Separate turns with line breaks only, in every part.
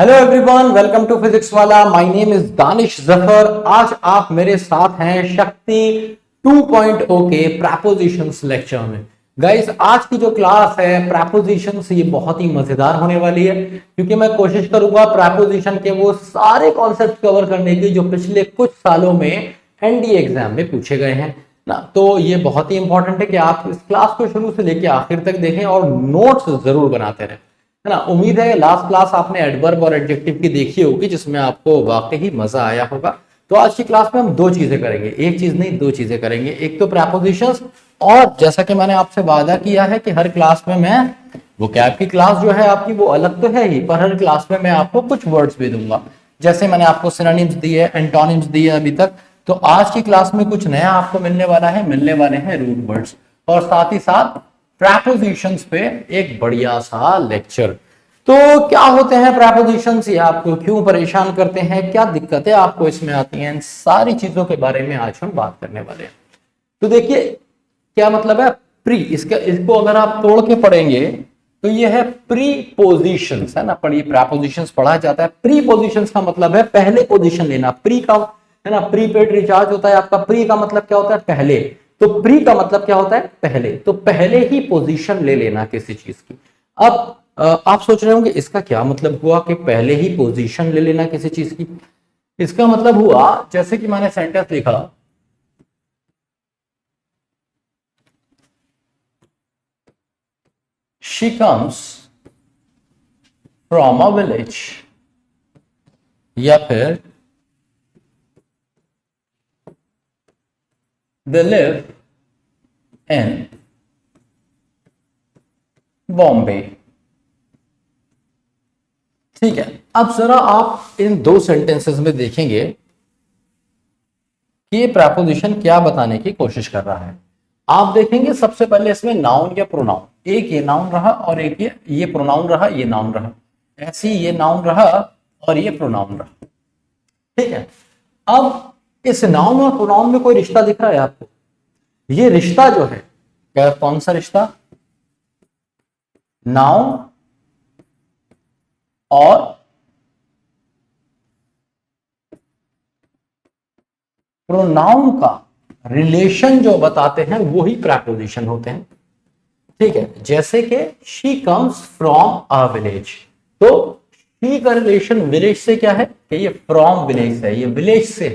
Hello everyone, welcome to Physics Wallah. My name is Danish Zafar. आज आप मेरे साथ हैं शक्ति 2.0 के प्रपोजिशंस लेक्चर में। गाइस, आज की जो क्लास है प्रपोजिशंस, ये बहुत ही मजेदार होने वाली है क्योंकि मैं कोशिश करूंगा प्रपोजिशन के वो सारे कॉन्सेप्ट कवर करने की जो पिछले कुछ सालों में एनडीए एग्जाम में पूछे गए हैं ना। तो ये बहुत ही इंपॉर्टेंट है कि आप इस क्लास को शुरू से लेकर आखिर तक देखें और नोट्स जरूर बनाते रहें, है ना। उम्मीद है लास्ट क्लास आपने एडवर्ब और एडजेक्टिव की देखी होगी जिसमें आपको वाकई मजा आया होगा। तो आज की क्लास में हम दो चीजें करेंगे, एक चीज नहीं दो चीजें करेंगे। एक तो प्रपोजिशंस, और जैसा कि मैंने आपसे वादा किया है कि हर क्लास में मैं वोकैब की क्लास जो है आपकी वो अलग तो है ही, पर हर क्लास में मैं आपको कुछ वर्ड्स भी दूंगा। जैसे मैंने आपको सिनोनिम्स दिए, एंटोनिम्स दिए अभी तक, तो आज की क्लास में कुछ नया आपको मिलने वाला है। मिलने वाले हैं रूट वर्ड्स और साथ ही साथ प्रपोजिशंस पे एक बढ़िया सा लेक्चर। तो क्या होते हैं प्रपोजिशंस, ये आपको क्यों परेशान करते हैं, क्या दिक्कतें आपको इसमें आती हैं, इन सारी चीजों के बारे में आज हम बात करने वाले हैं। तो देखिए क्या मतलब है प्री, इसको अगर आप तोड़ के पढ़ेंगे तो ये है प्री पोजिशंस, है ना। पढ़िए, प्रपोजिशंस पढ़ा जाता है। प्री पोजिशंस का मतलब है पहले पोजीशन लेना। प्री का, है ना, प्रीपेड रिचार्ज होता है आपका। प्री का मतलब क्या होता है? पहले। तो प्री का मतलब क्या होता है? पहले। तो पहले ही पोजीशन ले लेना किसी चीज की। अब आप सोच रहे होंगे इसका क्या मतलब हुआ कि पहले ही पोजीशन ले लेना किसी चीज की। इसका मतलब हुआ जैसे कि मैंने सेंटेंस लिखा, she comes from a village, या फिर दे लिव इन बॉम्बे। ठीक है, अब जरा आप इन दो सेंटेंसेस में देखेंगे कि ये प्रपोजिशन क्या बताने की कोशिश कर रहा है। आप देखेंगे सबसे पहले इसमें नाउन या प्रोनाउन, एक ये नाउन रहा और एक ये प्रोनाउन रहा, ये नाउन रहा। ऐसे ही ये नाउन रहा और ये प्रोनाउन रहा। ठीक है, अब इस नाउन और प्रोनाउन में कोई रिश्ता दिख रहा है आपको? ये रिश्ता जो है, क्या कौन सा रिश्ता? नाउन और प्रोनाउन का रिलेशन जो बताते हैं वो ही प्रपोजिशन होते हैं। ठीक है, जैसे कि she comes from a village, तो शी का रिलेशन विलेज से क्या है कि ये फ्रॉम विलेज है, ये विलेज से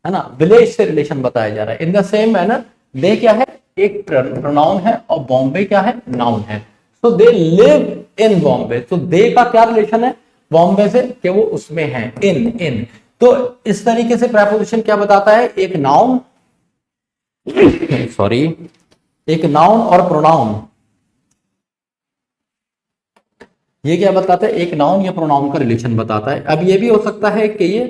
है ना। विलेज से रिलेशन बताया जा रहा है। In the same manner they क्या है? एक प्रोनाउन है और बॉम्बे क्या है? नाउन है। तो दे लिव इन बॉम्बे, तो दे का क्या रिलेशन है बॉम्बे से कि वो उसमें है, इन। तो इस तरीके से प्रपोजिशन क्या बताता है? एक नाउन सॉरी एक नाउन और प्रोनाउन, ये क्या बताता है? एक नाउन या प्रोनाउन का रिलेशन बताता है। अब ये भी हो सकता है कि ये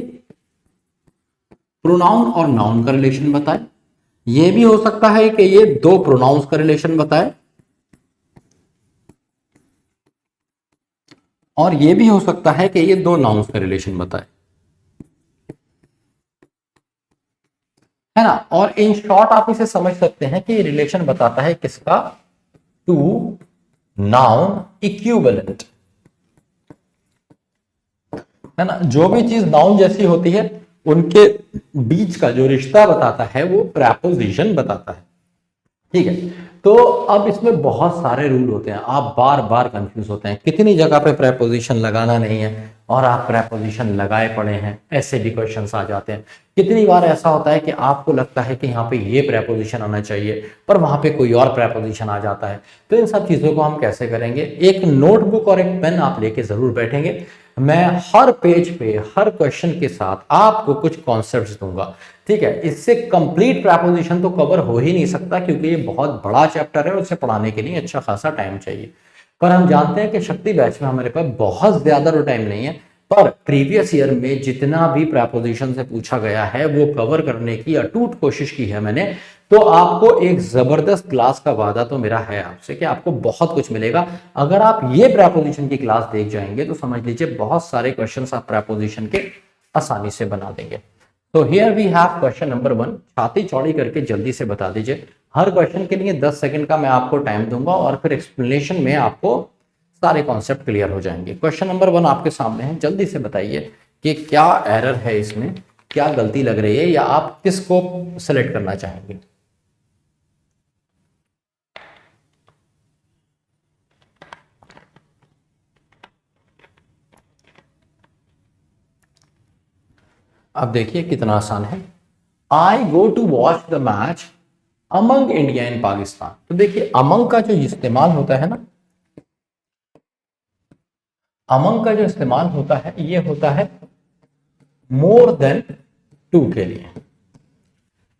प्रोनाउन और नाउन का रिलेशन बताए, ये भी हो सकता है कि ये दो प्रोनाउंस का रिलेशन बताए, और ये भी हो सकता है कि ये दो नाउन्स का रिलेशन बताए, है ना। और इन शॉर्ट आप इसे समझ सकते हैं कि ये रिलेशन बताता है किसका? टू नाउन इक्विवेलेंट, है ना। जो भी चीज नाउन जैसी होती है उनके बीच का जो रिश्ता बताता है वो प्रपोजिशन बताता है। ठीक है, तो अब इसमें बहुत सारे रूल होते हैं, आप बार बार कंफ्यूज होते हैं, कितनी जगह पे प्रपोजिशन लगाना नहीं है और आप प्रपोजिशन लगाए पड़े हैं, ऐसे भी क्वेश्चंस आ जाते हैं। कितनी बार ऐसा होता है कि आपको लगता है कि यहाँ पे ये प्रपोजिशन आना चाहिए पर वहां पे कोई और प्रपोजिशन आ जाता है। तो इन सब चीजों को हम कैसे करेंगे? एक नोटबुक और एक पेन आप लेके जरूर बैठेंगे। मैं हर पेज पे हर क्वेश्चन के साथ आपको कुछ कॉन्सेप्ट्स दूंगा। ठीक है, इससे कंप्लीट प्रपोजिशन तो कवर हो ही नहीं सकता क्योंकि ये बहुत बड़ा चैप्टर है और उसे पढ़ाने के लिए अच्छा खासा टाइम चाहिए। पर हम जानते हैं कि शक्ति बैच में हमारे पास बहुत ज्यादा तो टाइम नहीं है, पर प्रीवियस ईयर में जितना भी प्रपोजिशन से पूछा गया है वो कवर करने की अटूट कोशिश की है मैंने। तो आपको एक जबरदस्त क्लास का वादा तो मेरा है आपसे कि आपको बहुत कुछ मिलेगा। अगर आप ये प्रपोजिशन की क्लास देख जाएंगे तो समझ लीजिए बहुत सारे क्वेश्चंस आप प्रपोजिशन के आसानी से बना देंगे। तो here we have question number 1। छाती चौड़ी करके जल्दी से बता दीजिए। हर क्वेश्चन के लिए 10 सेकंड का मैं आपको टाइम दूंगा और फिर एक्सप्लेनेशन में आपको सारे कॉन्सेप्ट क्लियर हो जाएंगे। क्वेश्चन नंबर 1 आपके सामने है, जल्दी से बताइए कि क्या एरर है इसमें, क्या गलती लग रही है, या आप किसको सेलेक्ट करना चाहेंगे। अब देखिए कितना आसान है। I go to watch the match among India and Pakistan. तो देखिए अमंग का जो इस्तेमाल होता है ना, अमंग का जो इस्तेमाल होता है ये होता है मोर देन 2 के लिए।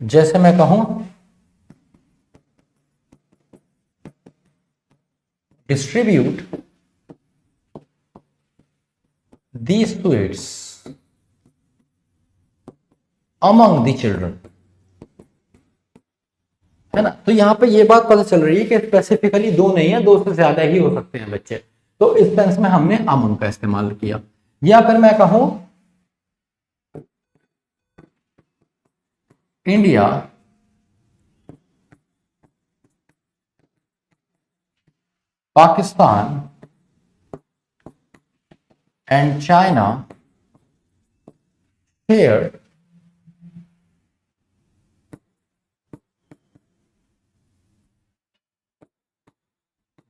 जैसे मैं कहूं distribute these sweets among the children, है ना। तो यहां पे ये बात पता चल रही है कि स्पेसिफिकली 2 नहीं है, 2 से ज्यादा ही हो सकते हैं बच्चे। तो इस सेंस में हमने अमंग का इस्तेमाल किया। या फिर मैं कहूं India Pakistan and China share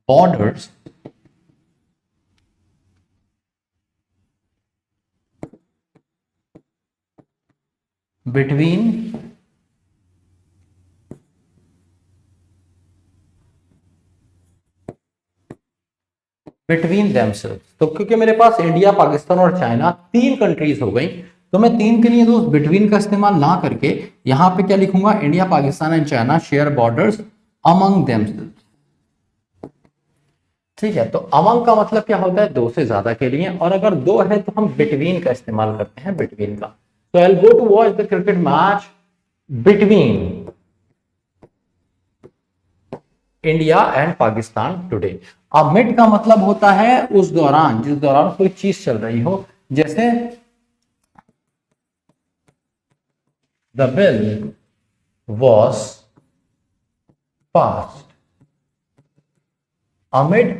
borders between themselves। तो क्योंकि मेरे पास इंडिया, पाकिस्तान और चाइना 3 कंट्रीज हो गई, तो मैं 3 के लिए दोस्त बिटवीन का इस्तेमाल ना करके यहां पे क्या लिखूंगा, India Pakistan and China share borders among themselves. ठीक है, तो अमंग का मतलब क्या होता है, 2 से ज्यादा के लिए, और अगर 2 है तो हम बिटवीन का इस्तेमाल करते हैं, बिटवीन का। तो I will go to watch the cricket match between India and Pakistan today. Amid का मतलब होता है उस दौरान, जिस दौरान कोई चीज चल रही हो। जैसे the bill was passed amid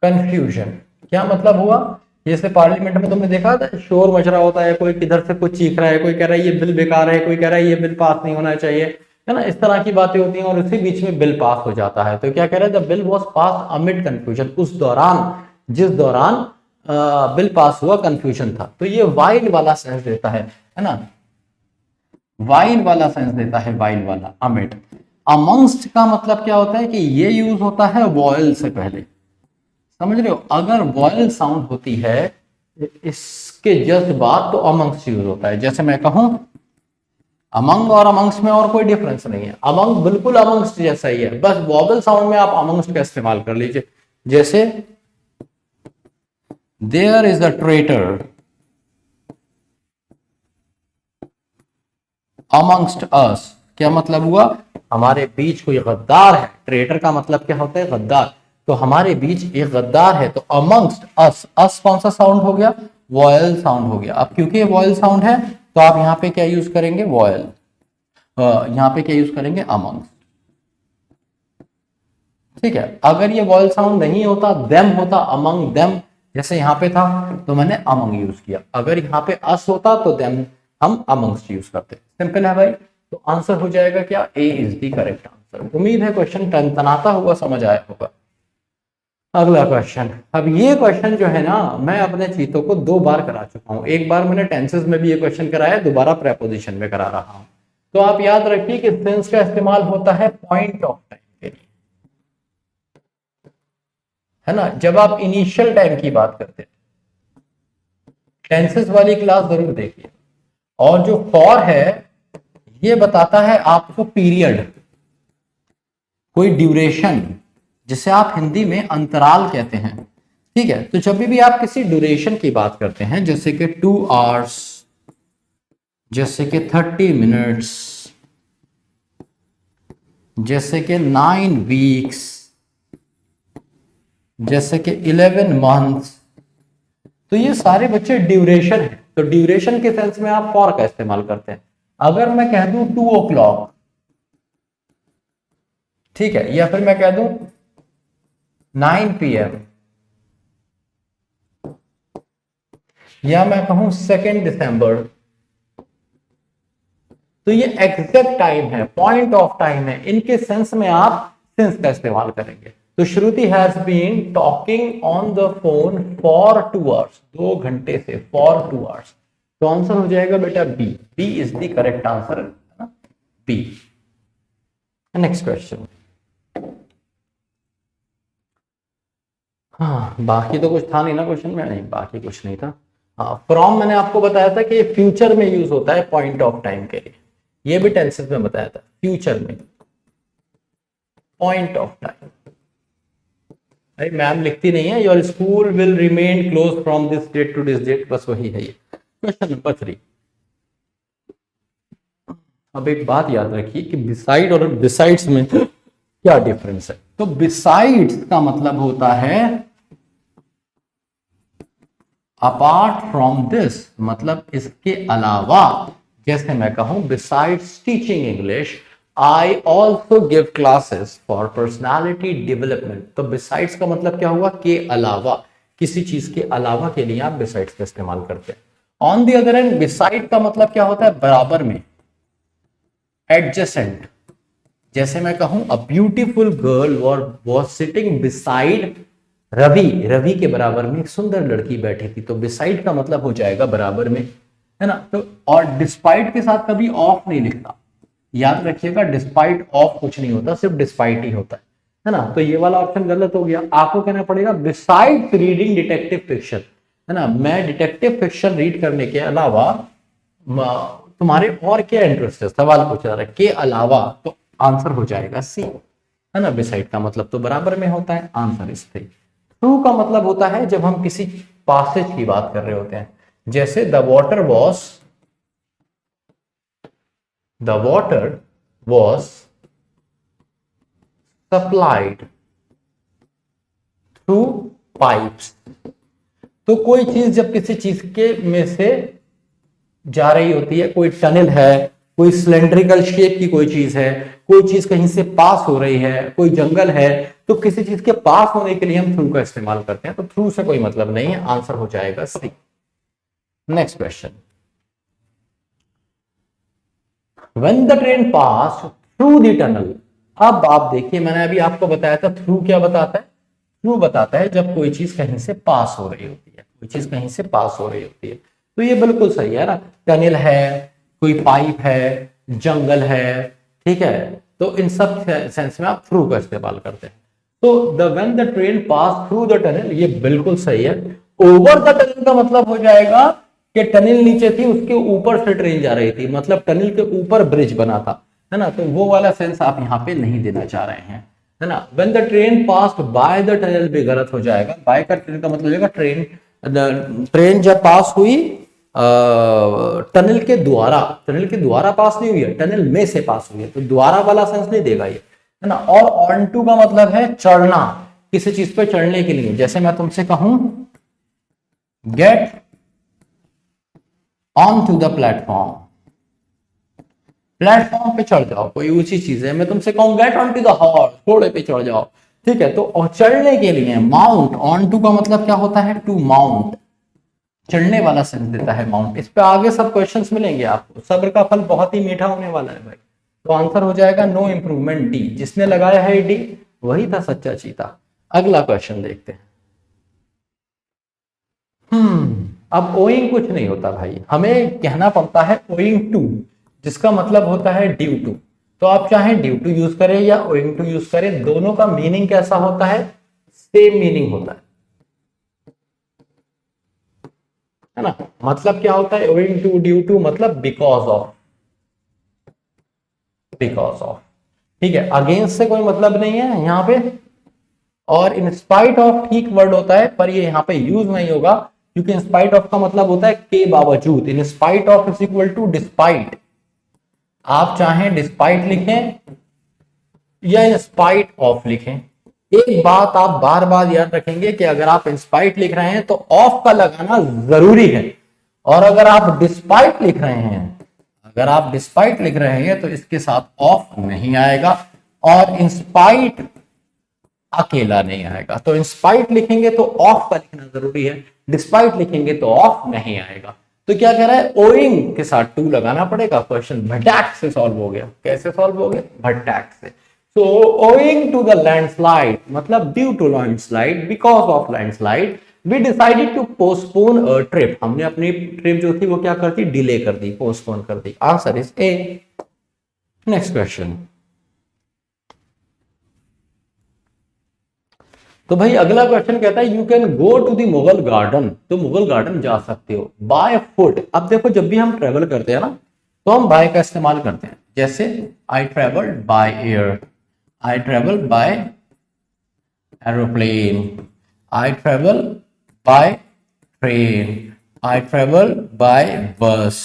confusion. क्या मतलब हुआ, जैसे पार्लियामेंट में तुमने देखा था शोर मच रहा होता है, कोई किधर से कुछ चीख रहा है, कोई कह रहा है ये बिल बेकार है, कोई कह रहा है ये बिल पास नहीं होना चाहिए, है ना। इस तरह की बातें होती हैं और उसी बीच में बिल पास हो जाता है। तो क्या कह रहे हैं, the bill was pass amid confusion, उस दौरान, जिस दौरान बिल पास हुआ, कंफ्यूजन था। तो ये वाइल वाला सेंस देता है ना, वाइल वाला सेंस देता है, वाइल वाला अमिड। अमंगस्ट का मतलब क्या होता है कि ये यूज होता है वॉयल से पहले, समझ रहे हो। अगर वॉयल साउंड होती है इसके जस्ट बाद तो अमंगस्ट यूज होता है। जैसे मैं कहूं अमंग और अमंगस्ट में और कोई डिफरेंस नहीं है, अमंग बिल्कुल अमंगस्ट जैसा ही है, बस वॉवल साउंड में आप अमंगस्ट का इस्तेमाल कर लीजिए। जैसे there is a traitor amongst us. क्या मतलब हुआ, हमारे बीच कोई गद्दार है। ट्रेटर का मतलब क्या होता है, गद्दार। तो हमारे बीच एक गद्दार है। तो अमंगस्ट अस, अस कौन सा साउंड हो गया, वॉयल साउंड हो गया। अब क्योंकि ये वॉयल साउंड है तो आप यहां पे क्या यूज करेंगे, वॉयल। यहां पे क्या यूज करेंगे, अमंगस्ट। ठीक है, अगर ये वॉयल साउंड नहीं होता, देम होता, अमंग देम, जैसे यहां पे था तो मैंने अमंग यूज किया। अगर यहाँ पे अस होता तो देम हम अमंगस्ट यूज करते। सिंपल है भाई। तो आंसर हो जाएगा क्या, ए इज द करेक्ट आंसर। उम्मीद है क्वेश्चन तनाता हुआ समझ आया होगा। अगला क्वेश्चन। अब ये क्वेश्चन जो है ना, मैं अपने चीतों को 2 बार करा चुका हूं। एक बार मैंने टेंसेस में भी ये क्वेश्चन कराया, दोबारा प्रेपोजिशन में करा रहा हूं। तो आप याद रखिए कि सेंस का इस्तेमाल होता है पॉइंट ऑफ टाइम के लिए, है ना। जब आप इनिशियल टाइम की बात करते हैं, टेंसेस वाली क्लास जरूर देखिए। और जो फॉर है ये बताता है आपको पीरियड, कोई ड्यूरेशन, जिसे आप हिंदी में अंतराल कहते हैं। ठीक है, तो जब भी आप किसी ड्यूरेशन की बात करते हैं, जैसे कि 2 आवर्स, जैसे कि 30 मिनट्स, जैसे कि 9 वीक्स, जैसे कि 11 मंथ्स, तो ये सारे बच्चे ड्यूरेशन है। तो ड्यूरेशन के सेंस में आप फॉर का इस्तेमाल करते हैं। अगर मैं कह दूं 2 o'clock, ठीक है, या फिर मैं कह दूं 9 PM, या मैं कहूं 2 दिसंबर, तो ये एग्जैक्ट टाइम है, पॉइंट ऑफ टाइम है। इनके सेंस में आप सिंस का इस्तेमाल करेंगे। तो Shruti has been talking on the phone for 2 hours, 2 घंटे से, फॉर 2 आवर्स। तो आंसर हो जाएगा बेटा B, B is the correct answer, B. Next question. हाँ, बाकी तो कुछ था नहीं ना क्वेश्चन में, नहीं बाकी कुछ नहीं था। हाँ, फ्रॉम मैंने आपको बताया था कि फ्यूचर में यूज होता है पॉइंट ऑफ टाइम के लिए, ये भी टेंसेस में बताया था, फ्यूचर में पॉइंट ऑफ टाइम। अरे मैम लिखती नहीं है, your school will remain close from this date to this date, बस वही है ये। Question number 3। अब एक बात याद रखिए कि बिसाइड और बिसाइड्स में क्या डिफरेंस है। तो बिसाइड्स का मतलब होता है अपार्ट फ्रॉम दिस, मतलब इसके अलावा। जैसे मैं कहूं besides teaching English I also give classes for personality development. तो बिसाइड्स का मतलब क्या हुआ, के अलावा, किसी चीज के अलावा के लिए आप बिसाइड्स का इस्तेमाल करते हैं। On the other hand beside का मतलब क्या होता है, बराबर में, एडजेसेंट। जैसे मैं कहूं a beautiful girl was sitting beside Ravi, Ravi के बराबर में एक सुंदर लड़की बैठी थी। तो बिसाइड का मतलब हो जाएगा बराबर में, है ना। तो और डिस्पाइट के साथ कभी ऑफ नहीं लिखता, याद रखिएगा, डिस्पाइट ऑफ कुछ नहीं होता, सिर्फ डिस्पाइट ही होता है ना। तो ये वाला ऑप्शन गलत हो गया। आपको कहना पड़ेगा बिसाइड रीडिंग डिटेक्टिव फिक्शन, है ना, मैं डिटेक्टिव फिक्शन रीड करने के अलावा तुम्हारे और क्या इंटरेस्ट है, सवाल पूछा रहा है, के अलावा। तो आंसर हो जाएगा सी, है ना। बिसाइड का मतलब तो बराबर में होता है, आंसर इस थे। थ्रू का मतलब होता है जब हम किसी पासेज की बात कर रहे होते हैं, जैसे the water was supplied through pipes. तो कोई चीज जब किसी चीज के में से जा रही होती है, कोई टनल है, कोई सिलेंड्रिकल शेप की कोई चीज है, कोई चीज कहीं से पास हो रही है, कोई जंगल है, तो किसी चीज के पास होने के लिए हम थ्रू का इस्तेमाल करते हैं। तो थ्रू से कोई मतलब नहीं है, आंसर हो जाएगा C. Next question. When the train pass through the tunnel. अब आप देखिए, मैंने अभी आपको बताया था थ्रू क्या बताता है, थ्रू बताता है जब कोई चीज कहीं से पास हो रही होती है, कोई चीज कहीं से पास हो रही होती है। तो ये बिल्कुल सही है ना, टनल है, कोई पाइप है, जंगल है, ठीक है। तो इन सब सेंस में आप थ्रू का इस्तेमाल करते हैं। तो the when the train pass through the tunnel, ये बिल्कुल सही है। ओवर द टनल का मतलब हो जाएगा कि टनल नीचे थी, उसके ऊपर से ट्रेन जा रही थी, मतलब टनल के ऊपर ब्रिज बना था, है ना। तो वो वाला सेंस आप यहाँ पे नहीं देना चाह रहे हैं, है ना। When the train passed by the tunnel भी गलत हो जाएगा। बाय का ट्रेन का मतलब हो जाएगा ट्रेन जब पास हुई टनल के द्वारा पास नहीं हुई है, टनल में से पास हुई है, तो द्वारा वाला सेंस नहीं देगा ये, है ना। और ऑन टू का मतलब है चढ़ना, किसी चीज पे चढ़ने के लिए। जैसे मैं तुमसे कहूं get on to the platform, platform पे चढ़ जाओ, कोई ऊंची चीज है, मैं तुमसे कहूं get on to the horse, घोड़े पे चढ़ जाओ, ठीक है। तो चढ़ने के लिए माउंट, ऑन टू का मतलब क्या होता है, टू माउंट, चढ़ने वाला सेंस देता है माउंट। इस पे आगे सब क्वेश्चंस मिलेंगे आपको, सब्र का फल बहुत ही मीठा होने वाला है भाई। तो आंसर हो जाएगा नो इंप्रूवमेंट, डी। जिसने लगाया है डी वही था सच्चा चीता। अगला क्वेश्चन देखते हैं। अब ओइंग कुछ नहीं होता भाई, हमें कहना पड़ता है ओइंग टू, जिसका मतलब होता है ड्यू टू। तो आप चाहें ड्यू टू यूज करें या ओइंग टू यूज करें, दोनों का मीनिंग कैसा होता है, सेम मीनिंग होता है ना। मतलब क्या होता है ओइंग टू, ड्यू टू मतलब बिकॉज ऑफ, ठीक है। अगेंस्ट से कोई मतलब नहीं है यहाँ पे, और इन स्पाइट ऑफ ठीक वर्ड होता है, पर ये यहाँ पे यूज नहीं होगा, क्योंकि इन स्पाइट ऑफ का मतलब होता है के बावजूद। In spite of is equal to despite. आप चाहें डिस्पाइट लिखें या इन स्पाइट ऑफ लिखें, एक बात आप बार बार याद रखेंगे कि अगर आप इंस्पाइट लिख रहे हैं तो ऑफ का लगाना जरूरी है, और अगर आप डिस्पाइट लिख रहे हैं तो इसके साथ ऑफ नहीं आएगा। और इंस्पाइट अकेला नहीं आएगा। तो इंस्पाइट लिखेंगे तो ऑफ का लिखना जरूरी है, डिस्पाइट लिखेंगे तो ऑफ नहीं आएगा। तो क्या कह रहा है, ओइंग के साथ टू लगाना पड़ेगा। क्वेश्चन भटैक से सॉल्व हो गया। कैसे सॉल्व हो गया, भटैक से। So owing to the landslide मतलब due to landslide, because of landslide we decided to postpone a trip. हमने अपनी ट्रिप जो थी वो क्या कर दी, डिले कर दी, पोस्टपोन कर दी। Answer is A. Next question. तो भाई अगला क्वेश्चन कहता है you can go to the Mughal garden. तो मुगल गार्डन जा सकते हो बाय फुट। अब देखो जब भी हम ट्रेवल करते हैं ना तो हम बाय का इस्तेमाल करते हैं। जैसे I travel by air, I travel by aeroplane, I travel by train, I travel by बस।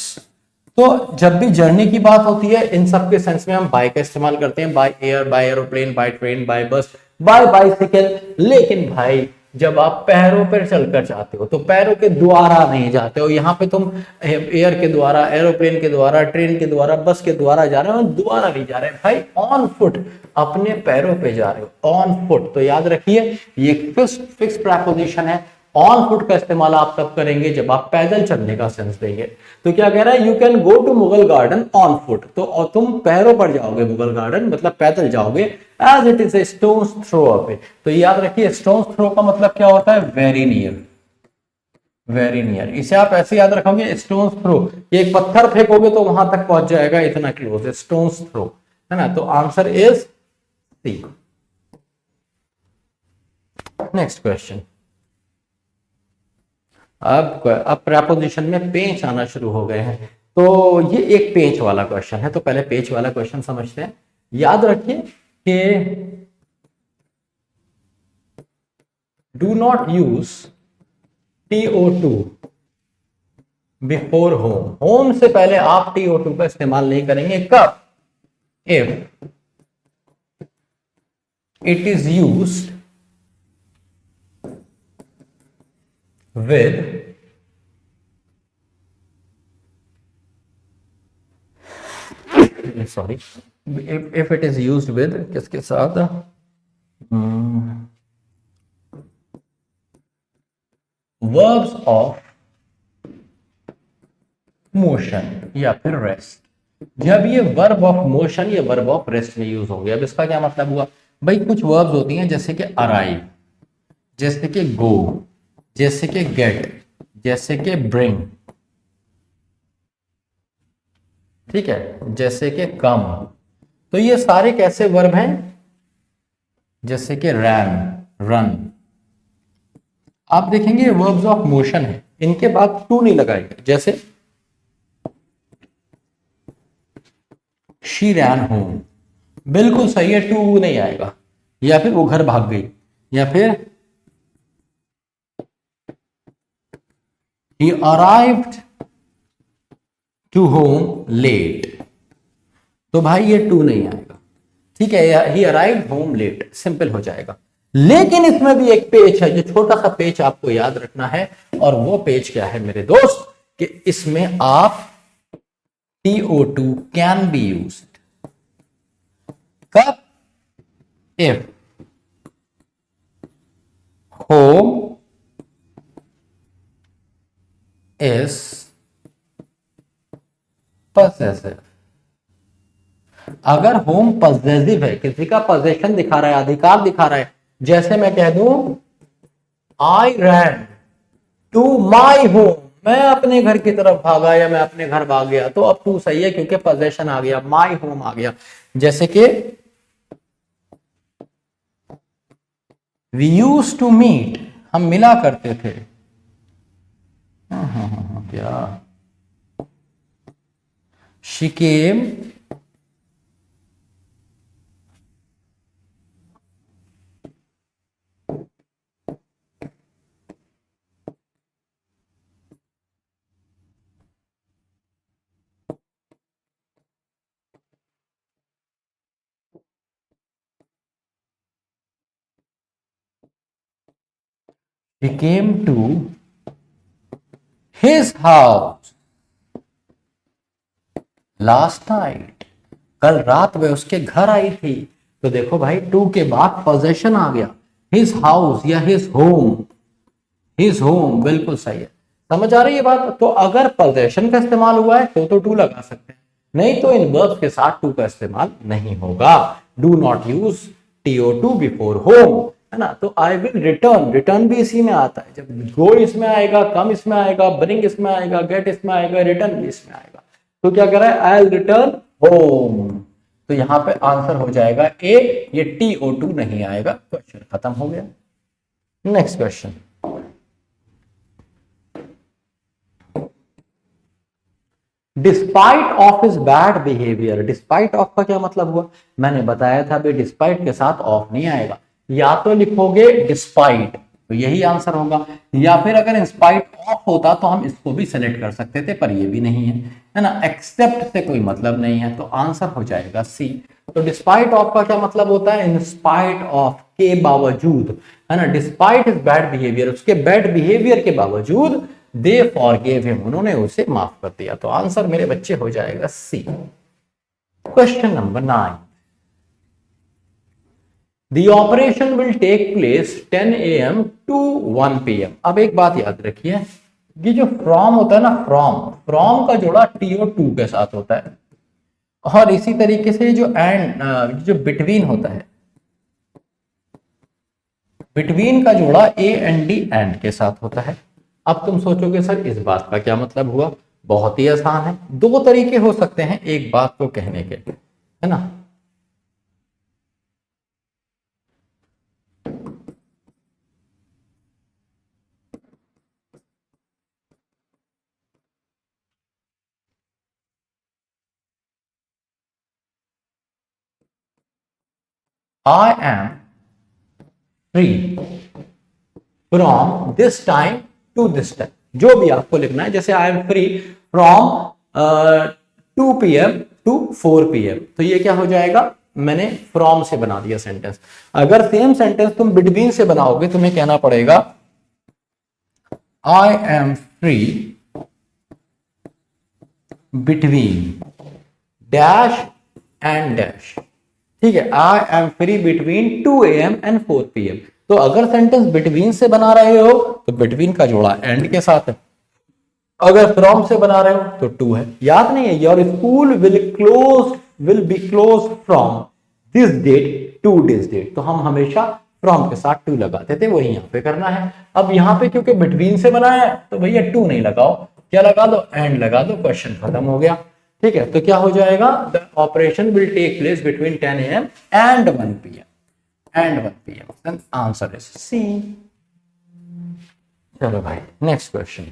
तो जब भी जर्नी की बात होती है इन सब के सेंस में हम बाय का इस्तेमाल करते हैं। By air, by aeroplane, by train, by bus, by bicycle. लेकिन भाई जब आप पैरों पर चलकर जाते हो तो पैरों के द्वारा नहीं जाते हो। यहाँ पे तुम एयर के द्वारा, एरोप्लेन के द्वारा, ट्रेन के द्वारा, बस के द्वारा जा रहे हो, द्वारा नहीं जा रहे भाई, ऑन फुट, अपने पैरों पे जा रहे हो, ऑन फुट। तो याद रखिए ये फिक्स प्रेपोजिशन है। ऑन फुट का इस्तेमाल आप तब करेंगे जब आप पैदल चलने का सेंस देंगे। तो क्या कह रहा है, you can go to Mughal garden on foot. तो तुम पैरों पर जाओगे मुगल गार्डन, मतलब पैदल जाओगे। As it is a stone's throw away. तो याद रखिए स्टोन्स थ्रो का मतलब क्या होता है, वेरी नियर, वेरी नियर। इसे आप ऐसे याद रखोगे स्टोन्स थ्रो, एक पत्थर फेंकोगे तो वहां तक पहुंच जाएगा, इतना क्लोज है स्टोन्स थ्रो, है ना। तो answer is C. Next question. अब प्रेपोजिशन में पेंच आना शुरू हो गए हैं। तो ये एक पेंच वाला क्वेश्चन है। तो पहले पेंच वाला क्वेश्चन समझते हैं। याद रखिए कि do not use TO2 before home. Home से पहले आप TO2 का इस्तेमाल नहीं करेंगे। कब, if it is used with sorry, if it is used with किसके साथ, verbs of motion या फिर रेस्ट। जब ये वर्ब ऑफ मोशन या वर्ब ऑफ रेस्ट में यूज होंगे। अब इसका क्या मतलब हुआ भाई, कुछ वर्ब्स होती हैं जैसे कि अराइव, जैसे कि गो, जैसे कि गेट, जैसे कि ब्रिंग, ठीक है, जैसे कि कम। तो ये सारे कैसे वर्ब हैं, जैसे कि रैन, रन। आप देखेंगे वर्ब्स ऑफ मोशन है, इनके बाद टू नहीं लगाएंगे। जैसे शी रैन होम, बिल्कुल सही है, टू नहीं आएगा। या फिर वो घर भाग गई, या फिर he arrived to home late। तो भाई ये टू नहीं आएगा, ठीक है। he arrived home late simple हो जाएगा। लेकिन इसमें भी एक पेच है, जो छोटा सा पेच आपको याद रखना है। और वो पेच क्या है मेरे dost, कि इसमें आप TO2 कैन बी यूज्ड। कब, इफ होम इज पजेसिव। अगर होम पजेसिव है, किसी का पोजेशन दिखा रहा है, अधिकार दिखा रहा है। जैसे मैं कह दूं आई रैन टू माई होम, मैं अपने घर की तरफ भागा या मैं अपने घर भाग गया, तो अब टू सही है क्योंकि पोजेशन आ गया, माई होम आ गया। जैसे कि वी यूज्ड टू मीट, हम मिला करते थे। क्या, she came he came to his house last night, कल रात वह उसके घर आई थी। तो देखो भाई टू के बाद पोजेशन आ गया, हिज हाउस या हिज होम, हिज होम बिल्कुल सही है। समझ आ रही है बात? तो अगर पोजेशन का इस्तेमाल हुआ है तो टू लगा सकते हैं, नहीं तो इन वर्ब्स के साथ टू का इस्तेमाल नहीं होगा। Do not use TO2 before home, है ना। तो आई विल रिटर्न, रिटर्न भी इसी में आता है। जब गो इसमें आएगा, कम इसमें आएगा, ब्रिंग इसमें आएगा, गेट इसमें आएगा, रिटर्न भी इसमें आएगा। तो क्या कर रहा है, आई विल रिटर्न होम। तो यहां पे आंसर हो जाएगा ए, ये TO2 नहीं आएगा। क्वेश्चन खत्म हो गया। Next question, despite of his bad behaviour. Despite of का क्या मतलब हुआ, मैंने बताया था भाई डिस्पाइट के साथ ऑफ नहीं आएगा। या तो लिखोगे डिस्पाइट तो यही आंसर होगा, या फिर अगर इंस्पाइट ऑफ होता तो हम इसको भी सेलेक्ट कर सकते थे, पर ये भी नहीं है ना। एक्सेप्ट से कोई मतलब नहीं है, तो आंसर हो जाएगा सी। तो डिस्पाइट ऑफ का क्या मतलब होता है, इन स्पाइट ऑफ, के बावजूद, है ना। डिस्पाइट हिज बैड बिहेवियर, उसके बैड बिहेवियर के बावजूद दे फॉरगिव हिम, उन्होंने उसे माफ कर दिया। तो आंसर मेरे बच्चे हो जाएगा C. Question number 9, the operation will take place 10 AM to 1 PM। अब एक बात याद रखिए, ये जो फ्रॉम होता है ना, फ्रॉम का जोड़ा TO2 के साथ होता है, और इसी तरीके से जो एंड, जो बिटवीन होता है, बिटवीन का जोड़ा AND एंड के साथ होता है। अब तुम सोचोगे सर इस बात का क्या मतलब हुआ, बहुत ही आसान है। दो तरीके हो सकते हैं एक बात को कहने के, है ना। I am free from this time to this time, जो भी आपको लिखना है। जैसे I am free from 2 PM to 4 PM, तो ये क्या हो जाएगा, मैंने फ्रॉम से बना दिया सेंटेंस। अगर सेम सेंटेंस तुम बिटवीन से बनाओगे, तुम्हें कहना पड़ेगा आई am free between dash and dash. ठीक है, आई am free between 2 AM and 4 PM। तो अगर सेंटेंस बिटवीन से बना रहे हो तो बिटवीन का जोड़ा एंड के साथ है, अगर फ्रॉम से बना रहे हो तो टू है। याद नहीं है, your school will be close from this date to this date, तो हम हमेशा फ्रॉम के साथ टू लगाते थे, वही यहाँ पे करना है। अब यहाँ पे क्योंकि बिटवीन से बना है तो भैया टू नहीं लगाओ, क्या लगा दो, एंड लगा दो, क्वेश्चन खत्म हो गया। ठीक है, तो क्या हो जाएगा, the operation will take place between 10 AM and 1 PM and 1 PM, then answer is C. चलो भाई नेक्स्ट क्वेश्चन,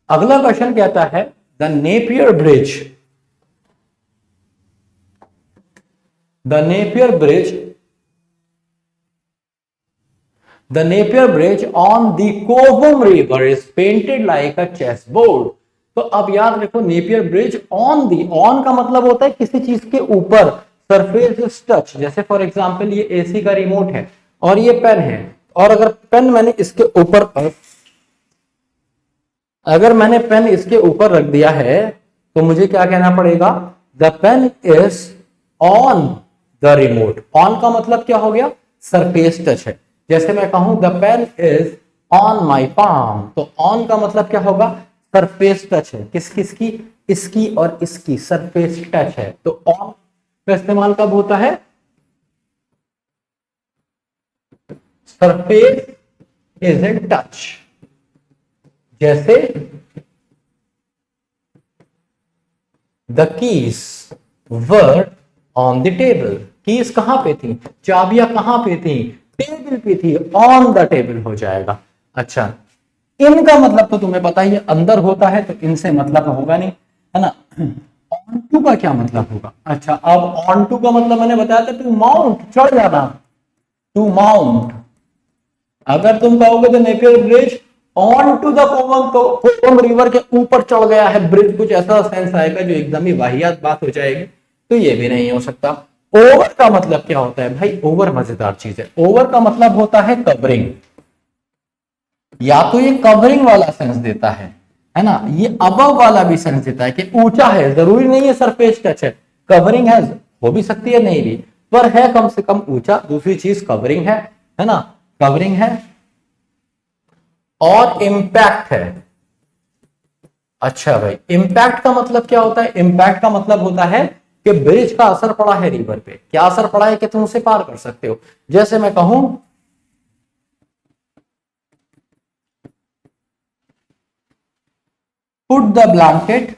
अगला क्वेश्चन कहता है the Napier Bridge, the Napier Bridge, the Napier Bridge on the Cobham River is painted like a chessboard। तो अब याद रखो, Napier bridge on the, on का मतलब होता है किसी चीज के ऊपर, सरफेस टच। जैसे फॉर एग्जांपल ये AC का रिमोट है और ये पेन है, और अगर पेन मैंने इसके ऊपर, अगर मैंने पेन इसके ऊपर रख दिया है तो मुझे क्या कहना पड़ेगा, the pen is on the remote. On का मतलब क्या हो गया, सरफेस टच है। जैसे मैं कहूं the pen is on my palm, तो ऑन का मतलब क्या होगा, सरफेस टच है। किसकी, इसकी और इसकी सरफेस टच है। तो ऑन का इस्तेमाल कब होता है, सरफेस इज इन टच। जैसे the keys were on the table, keys कहां पे थी, चाबियां कहां पे थी, टेबल पे थी, ऑन द टेबल हो जाएगा। अच्छा, इनका मतलब तो तुम्हें पता ही है, अंदर होता है तो इनसे मतलब होगा नहीं, है ना। ऑन टू का क्या मतलब होगा, अच्छा अब ऑन टू का मतलब मैंने बताया था, टू माउंट, चढ़ जाना, टू माउंट। अगर तुम कहोगे तो Napier bridge on to the Cooum, तो कोवम रिवर के ऊपर चढ़ गया है ब्रिज, कुछ ऐसा सेंस आएगा जो एकदम ही वाहियात बात हो जाएगी, तो ये भी नहीं हो सकता। ओवर का मतलब क्या होता है भाई, ओवर मजेदार चीज है। ओवर का मतलब होता है कवरिंग, या तो ये कवरिंग वाला सेंस देता है, है ना। ये अबव वाला भी सेंस देता है कि ऊंचा है, जरूरी नहीं है सरफेस टच है, कवरिंग है, हो भी सकती है नहीं भी, पर है कम से कम ऊंचा। दूसरी चीज कवरिंग है ना, कवरिंग है और इम्पैक्ट है। अच्छा भाई, इम्पैक्ट का मतलब क्या होता है? इम्पैक्ट का मतलब होता है कि ब्रिज का असर पड़ा है रिवर पे। क्या असर पड़ा है कि तुम उसे पार कर सकते हो। जैसे मैं कहूं put the blanket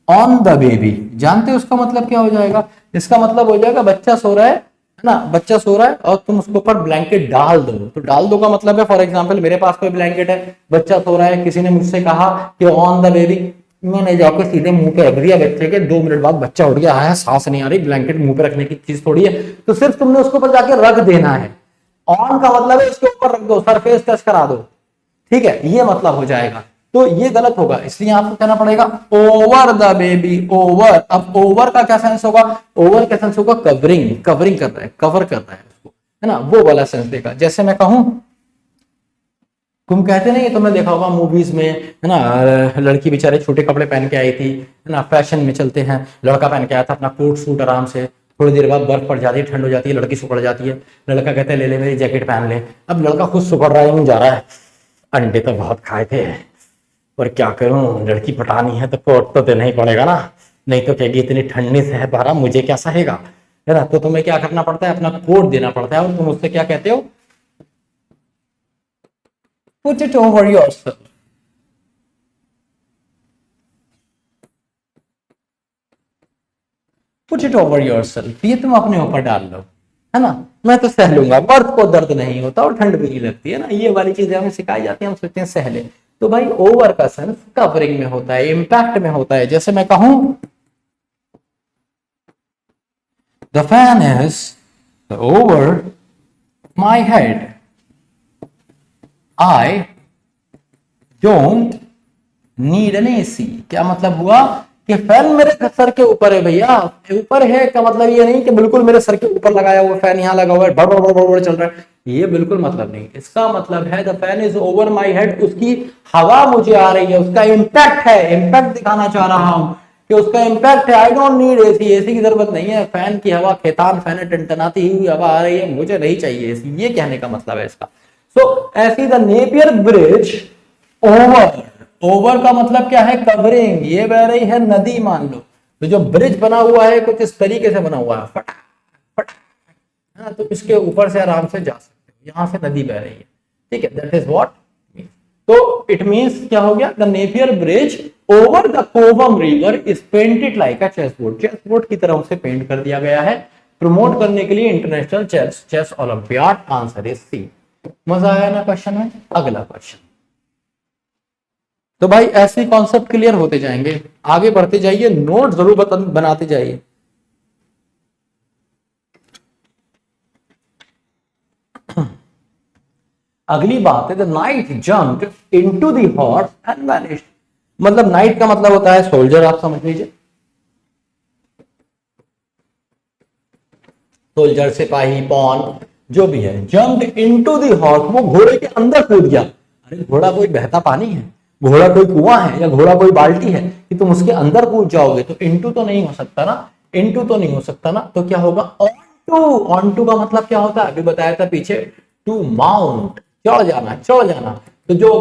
on the baby, जानते हो उसका मतलब क्या हो जाएगा? इसका मतलब हो जाएगा बच्चा सो रहा है ना, बच्चा सो रहा है और तुम उसके ऊपर ब्लैंकेट डाल दो। तो डाल दो का मतलब है, फॉर एग्जांपल मेरे पास कोई ब्लैंकेट है, बच्चा सो रहा है, किसी ने मुझसे कहा कि ऑन द बेबी, मैंने जाकर सीधे मुंह पे रख दिया बच्चे के, 2 मिनट बाद बच्चा उठ गया, आया, सांस नहीं आ रही, ब्लैंकेट मुंह पे रखने की चीज थोड़ी है। तो सिर्फ तुमने उसके ऊपर जाके रख देना है। ऑन का मतलब है उसके ऊपर रख दो, सरफेस टच करा दो, ठीक है, ये मतलब हो जाएगा। तो ये गलत होगा, इसलिए आपको कहना पड़ेगा ओवर द बेबी। ओवर, अब ओवर का क्या सेंस होगा? ओवर का सेंस होगा कवरिंग, कवरिंग कर रहा है, कवर कर रहा है उसको, है ना, वो वाला सेंस देगा। जैसे मैं कहूं, तुम कहते नहीं, तुमने देखा होगा मूवीज में, है ना, लड़की बेचारे छोटे कपड़े पहन के आई थी, है ना, फैशन में चलते हैं, लड़का पहन के आया था अपना कोट सूट आराम से, थोड़ी देर बाद बर्फ पड़ जाती है, ठंड हो जाती है, लड़की सुखड़ जाती है, लड़का कहते हैं ले ले मेरी जैकेट पहन ले। अब लड़का खुद सुखड़ रहा है, नहीं जा रहा है, अंडे तो बहुत खाए थे पर क्या करूं, लड़की पटानी है तो कोट तो देना ही पड़ेगा ना, नहीं तो कहेगी इतनी ठंडी से है बारा, मुझे क्या सहेगा, है ना। तो तुम्हें क्या करना पड़ता है? अपना कोट देना पड़ता है, और तुम उससे क्या कहते हो? Put it over yourself. Put it over yourself, ये तुम अपने ऊपर डाल लो, है ना, मैं तो सह लूंगा, मर्द को दर्द नहीं होता और ठंड भी नहीं लगती, है ना, ये वाली चीजें हमें सिखाई जाती है, हम सोचते हैं सह ले। तो भाई ओवर का सेंस कवरिंग में होता है, इम्पैक्ट में होता है। जैसे मैं कहूं the fan is over my head, I don't need an AC. क्या मतलब हुआ? कि फैन मेरे सर के ऊपर है भैया, ऊपर है का मतलब ये नहीं कि बिल्कुल मेरे सर के ऊपर लगाया हुआ फैन यहां लगा हुआ है, बड़ बड़ बड़ बड़ चल रहा है, ये बिल्कुल मतलब नहीं। इसका मतलब है the fan is over my head, उसकी हवा मुझे आ रही है, उसका इम्पैक्ट है, इम्पैक्ट दिखाना चाह रहा हूं कि उसका इम्पैक्ट है। I don't need AC, AC की जरूरत नहीं है, फैन की हवा, खेतान फैन है, टनटनाती हुई हवा आ रही है, मुझे नहीं चाहिए एसी, ये कहने का मतलब है इसका। सो ऐसी the Napier bridge over, over का मतलब क्या है? कवरिंग। ये बह रही है नदी मान लो, तो जो ब्रिज बना हुआ है कुछ इस तरीके से बना हुआ है, फटा फटा, है ना, तो इसके ऊपर से आराम से जा सकते हो, यहां से नदी बह रही है, ठीक है, दैट इज व्हाट। तो इट मींस क्या हो गया? The Napier bridge over the Cooum river is painted like a chessboard, chessboard की तरह उसे पेंट कर दिया गया है, प्रमोट करने के लिए international chess olympiad. Answer is C. मजा आया ना क्वेश्चन में? अगला क्वेश्चन। तो भाई ऐसे कॉन्सेप्ट क्लियर होते जाएंगे, आगे बढ़ते जाइए, नोट जरूर बनाते जाइए। अगली बात है the night jumped into the horse and vanished. मतलब नाइट का मतलब होता है सोल्जर, आप समझ लीजिए, सोल्जर, सिपाही, पॉन, जो भी है। जंप्ड इनटू द हॉर्स, वो घोड़े के अंदर कूद गया। अरे घोड़ा कोई बहता पानी है, घोड़ा कोई कुआं है, या घोड़ा कोई बाल्टी है कि तुम उसके अंदर कूद जाओगे? तो इनटू तो नहीं हो सकता ना, इनटू तो नहीं हो सकता ना, तो क्या होगा? On to. ऑन टू का मतलब क्या होता है? अभी बताया था पीछे, टू माउंट, चढ़ जाना, चढ़ जाना। तो जो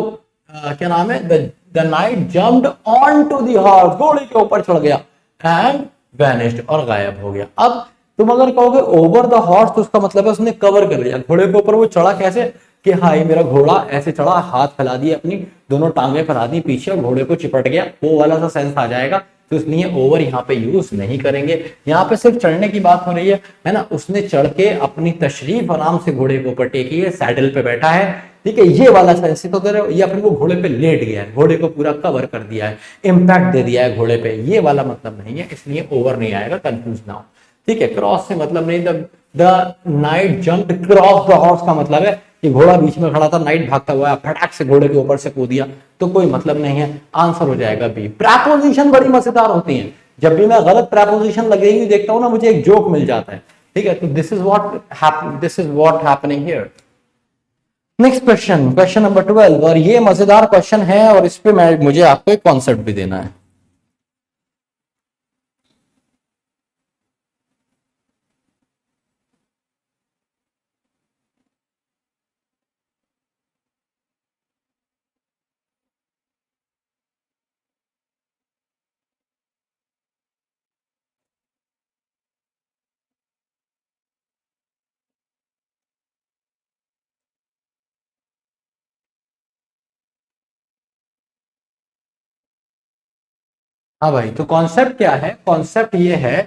क्या नाम है, the knight jumped on to the horse, घोड़े के ऊपर चढ़ गया, एंड वैनिश्ड, और गायब हो गया। अब तुम अगर कहोगे ओवर द हॉर्स, तो उसका मतलब है उसने कवर कर लिया घोड़े के ऊपर। वो चढ़ा कैसे? कि हाँ ये मेरा घोड़ा ऐसे चढ़ा, हाथ फैला दिए, अपनी दोनों टांगे फैला दी पीछे और घोड़े को चिपट गया, वो वाला सा सेंस आ जाएगा। तो इसलिए ओवर यहाँ पे यूज नहीं करेंगे, यहाँ पे सिर्फ चढ़ने की बात हो रही है ना। उसने चढ़ के अपनी तशरीफ आराम से घोड़े के ऊपर टेकी है, सैडल पे बैठा है, ठीक है, ये वाला सेंस तो दे रहे हो। ये अपने को घोड़े पे लेट गया है, घोड़े को पूरा कवर कर दिया है, इम्पैक्ट दे दिया है घोड़े पे, ये वाला मतलब नहीं है, इसलिए ओवर नहीं आएगा, कंफ्यूज ना हो, ठीक है। क्रॉस से मतलब नहीं, the night jumped cross the horse का मतलब है कि घोड़ा बीच में खड़ा था, नाइट भागता हुआ फटाक से घोड़े के ऊपर से कूद दिया, तो कोई मतलब नहीं है। आंसर हो जाएगा बी। प्रेपोजिशन बड़ी मजेदार होती हैं, जब भी मैं गलत प्रेपोजिशन लगेगी देखता हूं ना, मुझे एक जोक मिल जाता है, ठीक है। तो this is what happening here. Next question, question number 12, और ये मजेदार क्वेश्चन है और इस पे मुझे आपको एक कॉन्सेप्ट भी देना है। हाँ भाई, तो कॉन्सेप्ट क्या है? कॉन्सेप्ट ये है,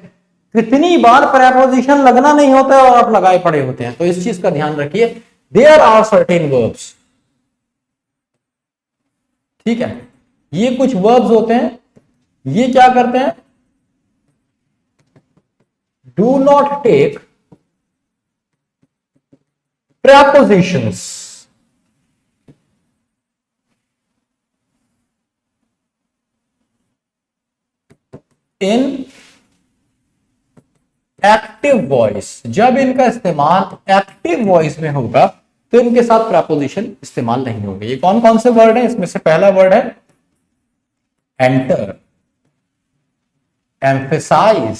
कितनी बार प्रेपोजिशन लगना नहीं होता है और आप लगाए पड़े होते हैं, तो इस चीज का ध्यान रखिए। देयर आर सर्टेन वर्ब्स, ठीक है, ये कुछ वर्ब्स होते हैं, ये क्या करते हैं, do not take prepositions in active voice. जब इनका इस्तेमाल एक्टिव वॉइस में होगा तो इनके साथ प्रपोजिशन इस्तेमाल नहीं होंगे। ये कौन कौन से वर्ड है? इसमें से पहला वर्ड है एंटर, एम्फेसाइज,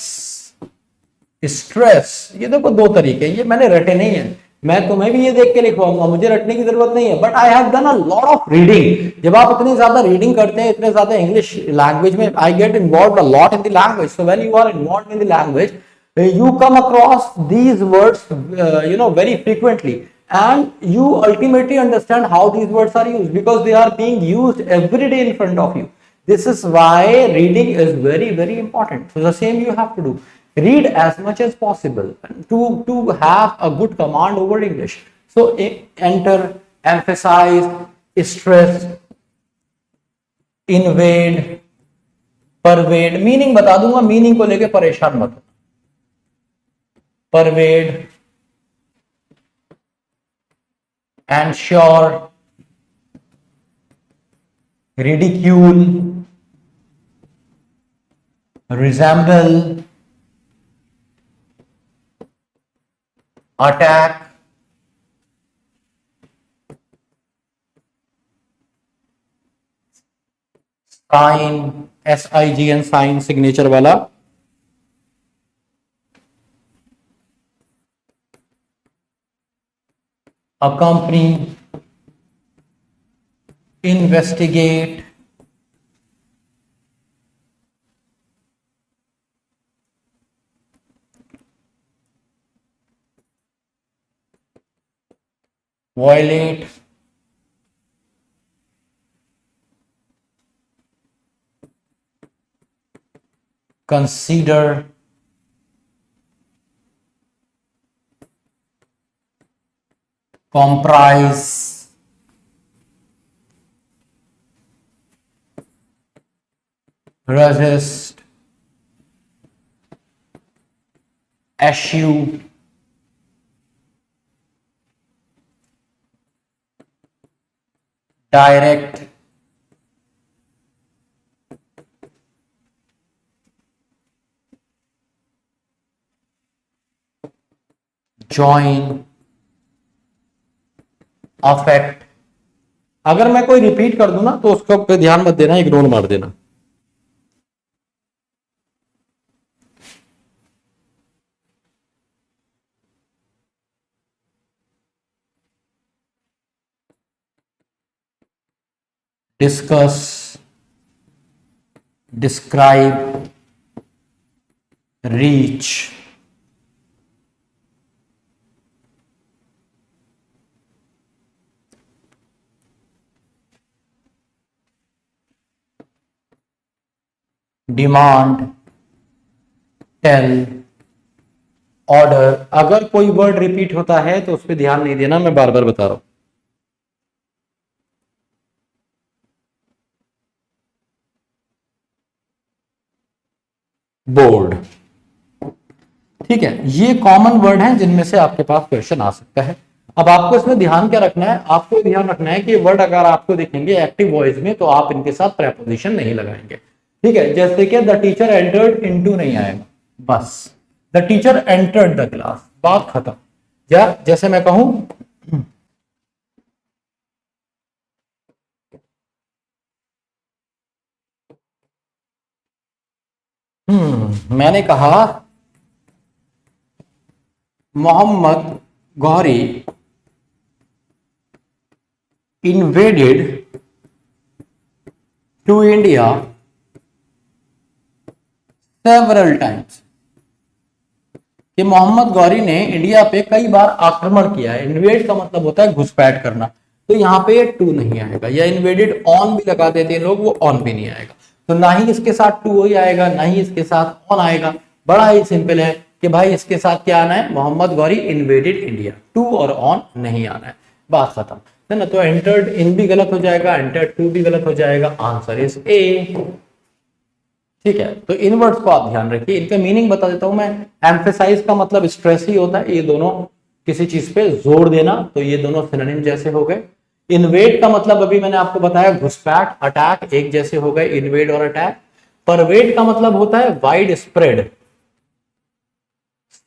स्ट्रेस। ये देखो दो तरीके, ये मैंने रटे नहीं है, मैं तुम्हें भी ये देख के लिखवाऊंगा, मुझे रटने की जरूरत नहीं है, but I have done a lot of reading. जब आप इतनी ज्यादा रीडिंग करते हैं, इतने ज्यादा इंग्लिश लैंग्वेज में, I get involve a lot in the language, so when you are involve in the language you come across these words very frequently, and you ultimately understand how these words are used, because they are being used every day in front of you. This is why reading is very very important. So the same you have to do, read as much as possible to have a good command over English. So enter, emphasize, stress, invade, pervade, meaning बता दूंगा, meaning को लेके परेशान मत। pervade, ensure, ridicule, resemble, attack, sign, SIGN, sign, signature वाला, accompany, investigate, violate, consider, comprise, resist, eschew, direct, join, affect। अगर मैं कोई रिपीट कर दूं ना तो उसको पे ध्यान मत देना, इग्नोर मार देना। Discuss, describe, reach, demand, tell, order. अगर कोई वर्ड रिपीट होता है तो उस पर ध्यान नहीं देना, मैं बार बार बता रहा हूं। बोर्ड, ठीक है, ये कॉमन वर्ड हैं जिनमें से आपके पास क्वेश्चन आ सकता है। अब आपको इसमें ध्यान क्या रखना है? आपको ध्यान रखना है कि वर्ड अगर आपको दिखेंगे एक्टिव वॉइस में तो आप इनके साथ प्रेपोजिशन नहीं लगाएंगे, ठीक है। जैसे कि द टीचर एंटर्ड इनटू नहीं आएगा, बस the teacher entered the class, बात खत्म। या जैसे मैं कहूं मैंने कहा Mohammad Ghori invaded to India several times कि मोहम्मद गौरी ने इंडिया पे कई बार आक्रमण किया है। इन्वेड का मतलब होता है घुसपैठ करना, तो यहाँ पे टू नहीं आएगा, या इन्वेडेड ऑन भी लगा देते हैं लोग, वो ऑन भी नहीं आएगा, तो ना ही इसके साथ टू ही आएगा ना ही इसके साथ ऑन आएगा। बड़ा ही सिंपल है कि भाई इसके साथ क्या आना है, Mohammad Ghori invaded India, to और ऑन नहीं आना है, बात खत्म है ना। तो एंटर्ड इन भी गलत हो जाएगा, एंटर्ड टू भी गलत हो जाएगा, आंसर इज ए। ठीक है, तो इन वर्ड्स को आप ध्यान रखिए, इनका मीनिंग बता देता हूं मैं। एम्फेसाइज का मतलब स्ट्रेस ही होता है, ये दोनों किसी चीज पे जोर देना, तो ये दोनों सिनोनिम जैसे हो गए। इन्वेड का मतलब अभी मैंने आपको बताया घुसपैठ, अटैक एक जैसे हो गए, इन्वेड और अटैक। परवेड का मतलब होता है वाइड स्प्रेड,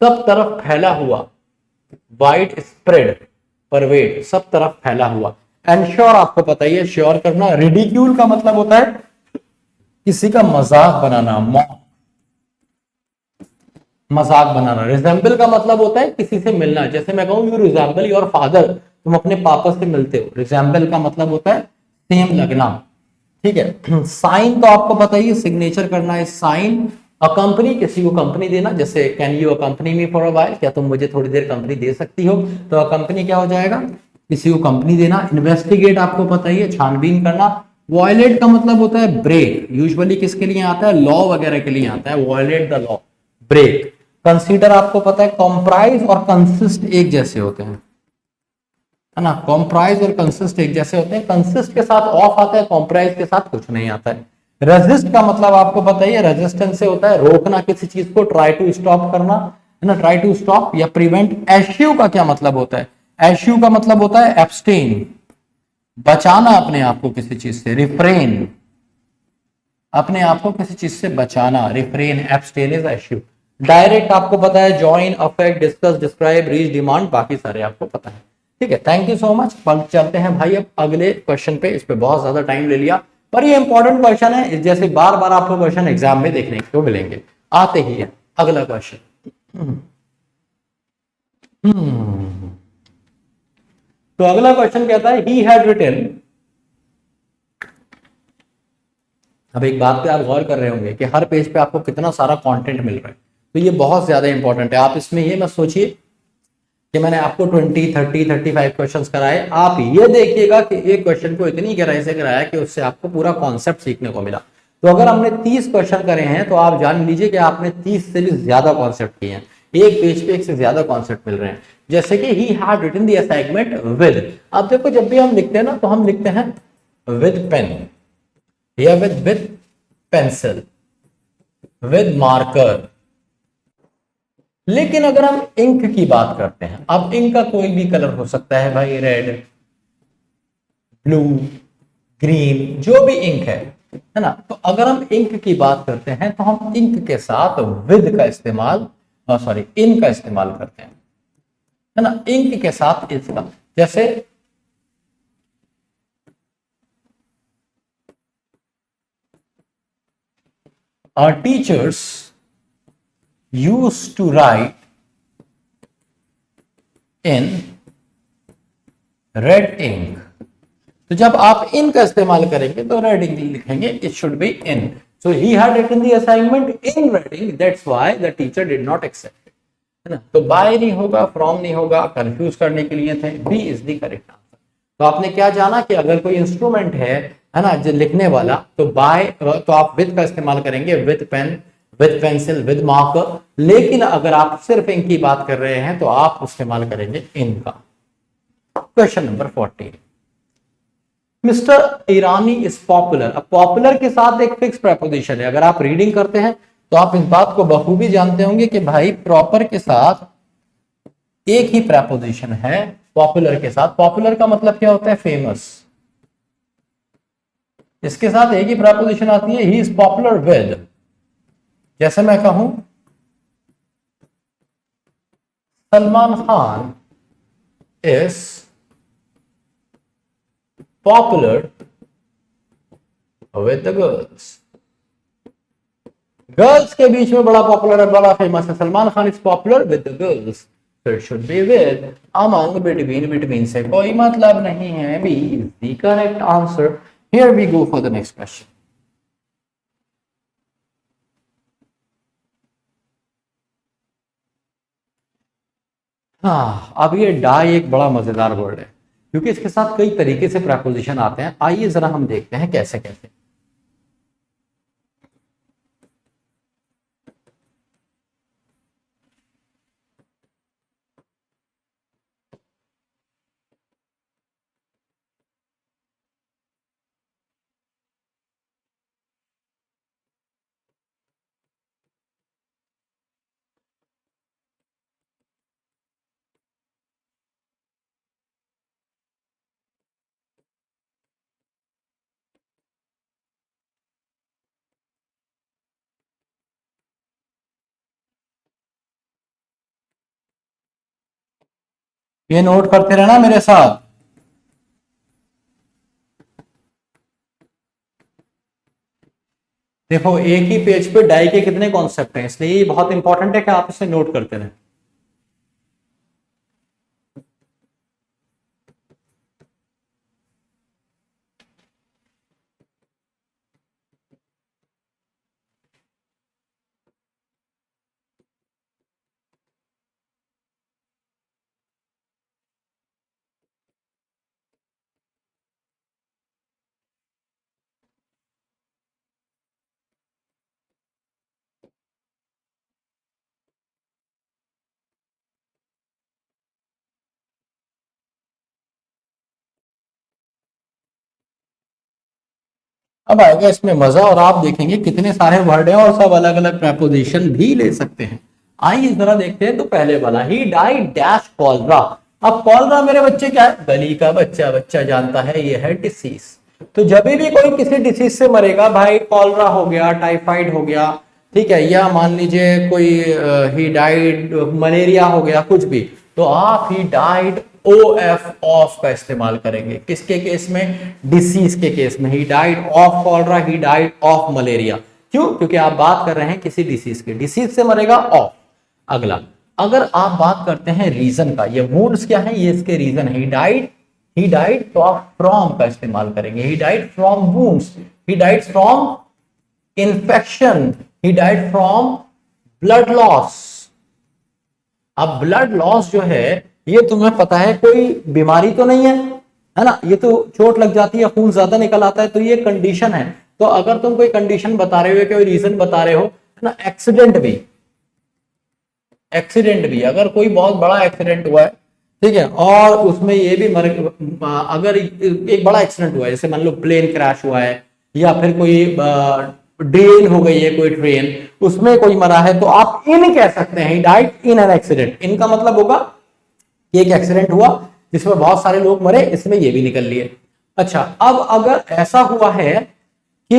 सब तरफ फैला हुआ, वाइड स्प्रेड, परवेड सब तरफ फैला हुआ। एंश्योर आपको पता ही है, श्योर करना। रिडिक्यूल का मतलब होता है किसी का मजाक बनाना, मजाक बनाना। रिजेंबल का मतलब होता है किसी से मिलना, जैसे मैं कहूं यू रिजेंबल योर फादर, तुम अपने पापा से मिलते हो। रिजेंबल का मतलब होता है सेम लगना। ठीक है, साइन तो आपको पता ही है, सिग्नेचर करना है साइन। अकंपनी, किसी को कंपनी देना, जैसे can you अकंपनी me for a while, क्या तुम मुझे थोड़ी देर कंपनी दे सकती हो, तो अकंपनी क्या हो जाएगा, किसी को कंपनी देना। इन्वेस्टिगेट आपको पता ही है, छानबीन करना। वॉयलेट का मतलब होता है ब्रेक, यूजुअली किसके लिए आता है, लॉ वगैरह के लिए आता है, violate the law, break. Consider आपको पता है कॉम्प्राइज और कंसिस्ट एक जैसे होते हैं, है ना। कॉम्प्राइज और कंसिस्ट एक जैसे होते हैं, कंसिस्ट के साथ ऑफ आता है, कॉम्प्राइज के साथ कुछ नहीं आता है। रेजिस्ट का मतलब आपको पता ही है, रेजिस्टेंस से होता है रोकना किसी चीज को, ट्राई टू स्टॉप करना, है ना, ट्राई टू स्टॉप या प्रिवेंट। एश्यू का क्या मतलब होता है, एश्यू का मतलब होता है एब्सटेन, बचाना अपने आप को किसी चीज से। रिफ्रेन, अपने आप को किसी चीज से बचाना, रिफ्रेन, एब्सटेन इज एश्यू। डायरेक्ट आपको पता है join, affect, discuss, describe, reach, demand, बाकी सारे आपको पता है। ठीक है, थैंक यू सो मच। चलते हैं भाई अब अगले क्वेश्चन पे, इस पे बहुत ज्यादा टाइम ले लिया, पर ये इंपॉर्टेंट क्वेश्चन है, जैसे बार बार आपको क्वेश्चन एग्जाम में देखने को मिलेंगे, आते ही है अगला क्वेश्चन। तो अगला क्वेश्चन कहता है ही हैड रिटन। अब एक बात पे आप गौर कर रहे होंगे कि हर पेज पे आपको कितना सारा कंटेंट मिल रहा है, तो ये बहुत ज्यादा इंपॉर्टेंट है। आप इसमें ये मत सोचिए कि मैंने आपको 20, 30, 35 क्वेश्चंस कराए, आप ये देखिएगा कि एक क्वेश्चन को इतनी गहराई से कराया कि उससे आपको पूरा कॉन्सेप्ट सीखने को मिला। तो अगर हमने 30 क्वेश्चन करे हैं तो आप जान लीजिए कि आपने 30 से भी ज्यादा कॉन्सेप्ट किए हैं, एक पेज पे एक से ज्यादा कॉन्सेप्ट मिल रहे हैं। जैसे कि he had written the assignment with, अब देखो जब भी हम लिखते हैं ना तो हम लिखते हैं विद पेन या विद पेंसिल, विद मार्कर। लेकिन अगर हम इंक की बात करते हैं, अब इंक का कोई भी कलर हो सकता है भाई, रेड, ब्लू, ग्रीन, जो भी इंक है ना। तो अगर हम इंक की बात करते हैं तो हम इंक के साथ विद का इस्तेमाल, सॉरी इन का इस्तेमाल करते हैं, है ना, इंक के साथ इसका। जैसे our teachers used to write in red ink, तो जब आप इन का इस्तेमाल करेंगे तो रेड इंक लिखेंगे, it should be in. So he had written the assignment in red ink, that's why the teacher did not accept it, है ना। तो बाय नहीं होगा, फ्रॉम नहीं होगा, कंफ्यूज करने के लिए थे, B is the correct answer. तो आपने क्या जाना कि अगर कोई इंस्ट्रूमेंट है ना, जो लिखने वाला, तो बाय तो आप विद का इस्तेमाल करेंगे, with pen, with pencil, with marker. लेकिन अगर आप सिर्फ इंक की बात कर रहे हैं तो आप इस्तेमाल करेंगे इन का। Question number 14, mister Irani is popular. अब पॉपुलर के साथ एक फिक्स प्रेपोजिशन है, अगर आप रीडिंग करते हैं तो आप इस बात को बखूबी जानते होंगे कि भाई प्रॉपर के साथ एक ही प्रेपोजिशन है। पॉपुलर के साथ, पॉपुलर का मतलब क्या होता है, फेमस, इसके साथ एक ही प्रेपोजिशन आती है, ही इज पॉपुलर विद। जैसे मैं कहूं Salman Khan is popular with the girls, girls के बीच में बड़ा पॉपुलर है, बड़ा फेमस है। Salman Khan is popular with the girls, so it should be with among, between, between से कोई मतलब नहीं है। B is the correct answer. Here we go for the next question. हाँ, अब ये डाई एक बड़ा मजेदार वर्ड है क्योंकि इसके साथ कई तरीके से प्रपोजिशन आते हैं। आइए जरा हम देखते हैं कैसे कैसे। ये नोट करते रहना मेरे साथ। देखो एक ही पेज पे डाई के कितने कॉन्सेप्ट हैं, इसलिए ये बहुत इंपॉर्टेंट है कि आप इसे नोट करते रहें। अब आएगा इसमें मजा और आप देखेंगे कितने सारे वर्ड हैं और सब अलग अलग प्रपोजिशन भी ले सकते हैं। आइए जरा देखते हैं। तो पहले वाला, ही डाइड डैश कॉलरा। अब कॉलरा मेरे बच्चे क्या है, गली का बच्चा बच्चा जानता है, ये है डिसीज। तो जब भी कोई किसी डिसीज से मरेगा, भाई कॉलरा हो गया, टाइफाइड हो गया, ठीक है, या मान लीजिए कोई ही डाइड मलेरिया हो गया, कुछ भी, तो आप he died O F of का इस्तेमाल करेंगे। किसके केस में, डिसीज के केस में। He died of cholera, he died of malaria. क्यों, क्योंकि आप बात कर रहे हैं किसी डिसीज के, डिसीज से मरेगा ऑफ। अगला, अगर आप बात करते हैं रीजन का, ये वुंड्स क्या है, ये इसके रीजन है। ही डाइड तो आप फ्रॉम का इस्तेमाल करेंगे। He died from wounds, he died from infection, he died from blood loss. अब ब्लड लॉस जो है, ये तुम्हें पता है कोई बीमारी तो नहीं है ना, ये तो चोट लग जाती है, खून ज्यादा निकल आता है, तो ये कंडीशन है। तो अगर तुम कोई कंडीशन बता रहे हो, कोई रीजन बता रहे हो ना, एक्सीडेंट भी, अगर कोई बहुत बड़ा एक्सीडेंट हुआ है, ठीक है, और उसमें ये भी अगर एक बड़ा एक्सीडेंट हुआ है, जैसे मान लो प्लेन क्रैश हुआ है, या फिर कोई डेन हो गई है कोई ट्रेन, उसमें कोई मरा है, तो आप इन कह सकते हैं, डाइड इन एन एक्सीडेंट। इनका मतलब होगा कि एक एक्सीडेंट हुआ जिसमें बहुत सारे लोग मरे, इसमें ये भी निकल लिए। अच्छा, अब अगर ऐसा हुआ है कि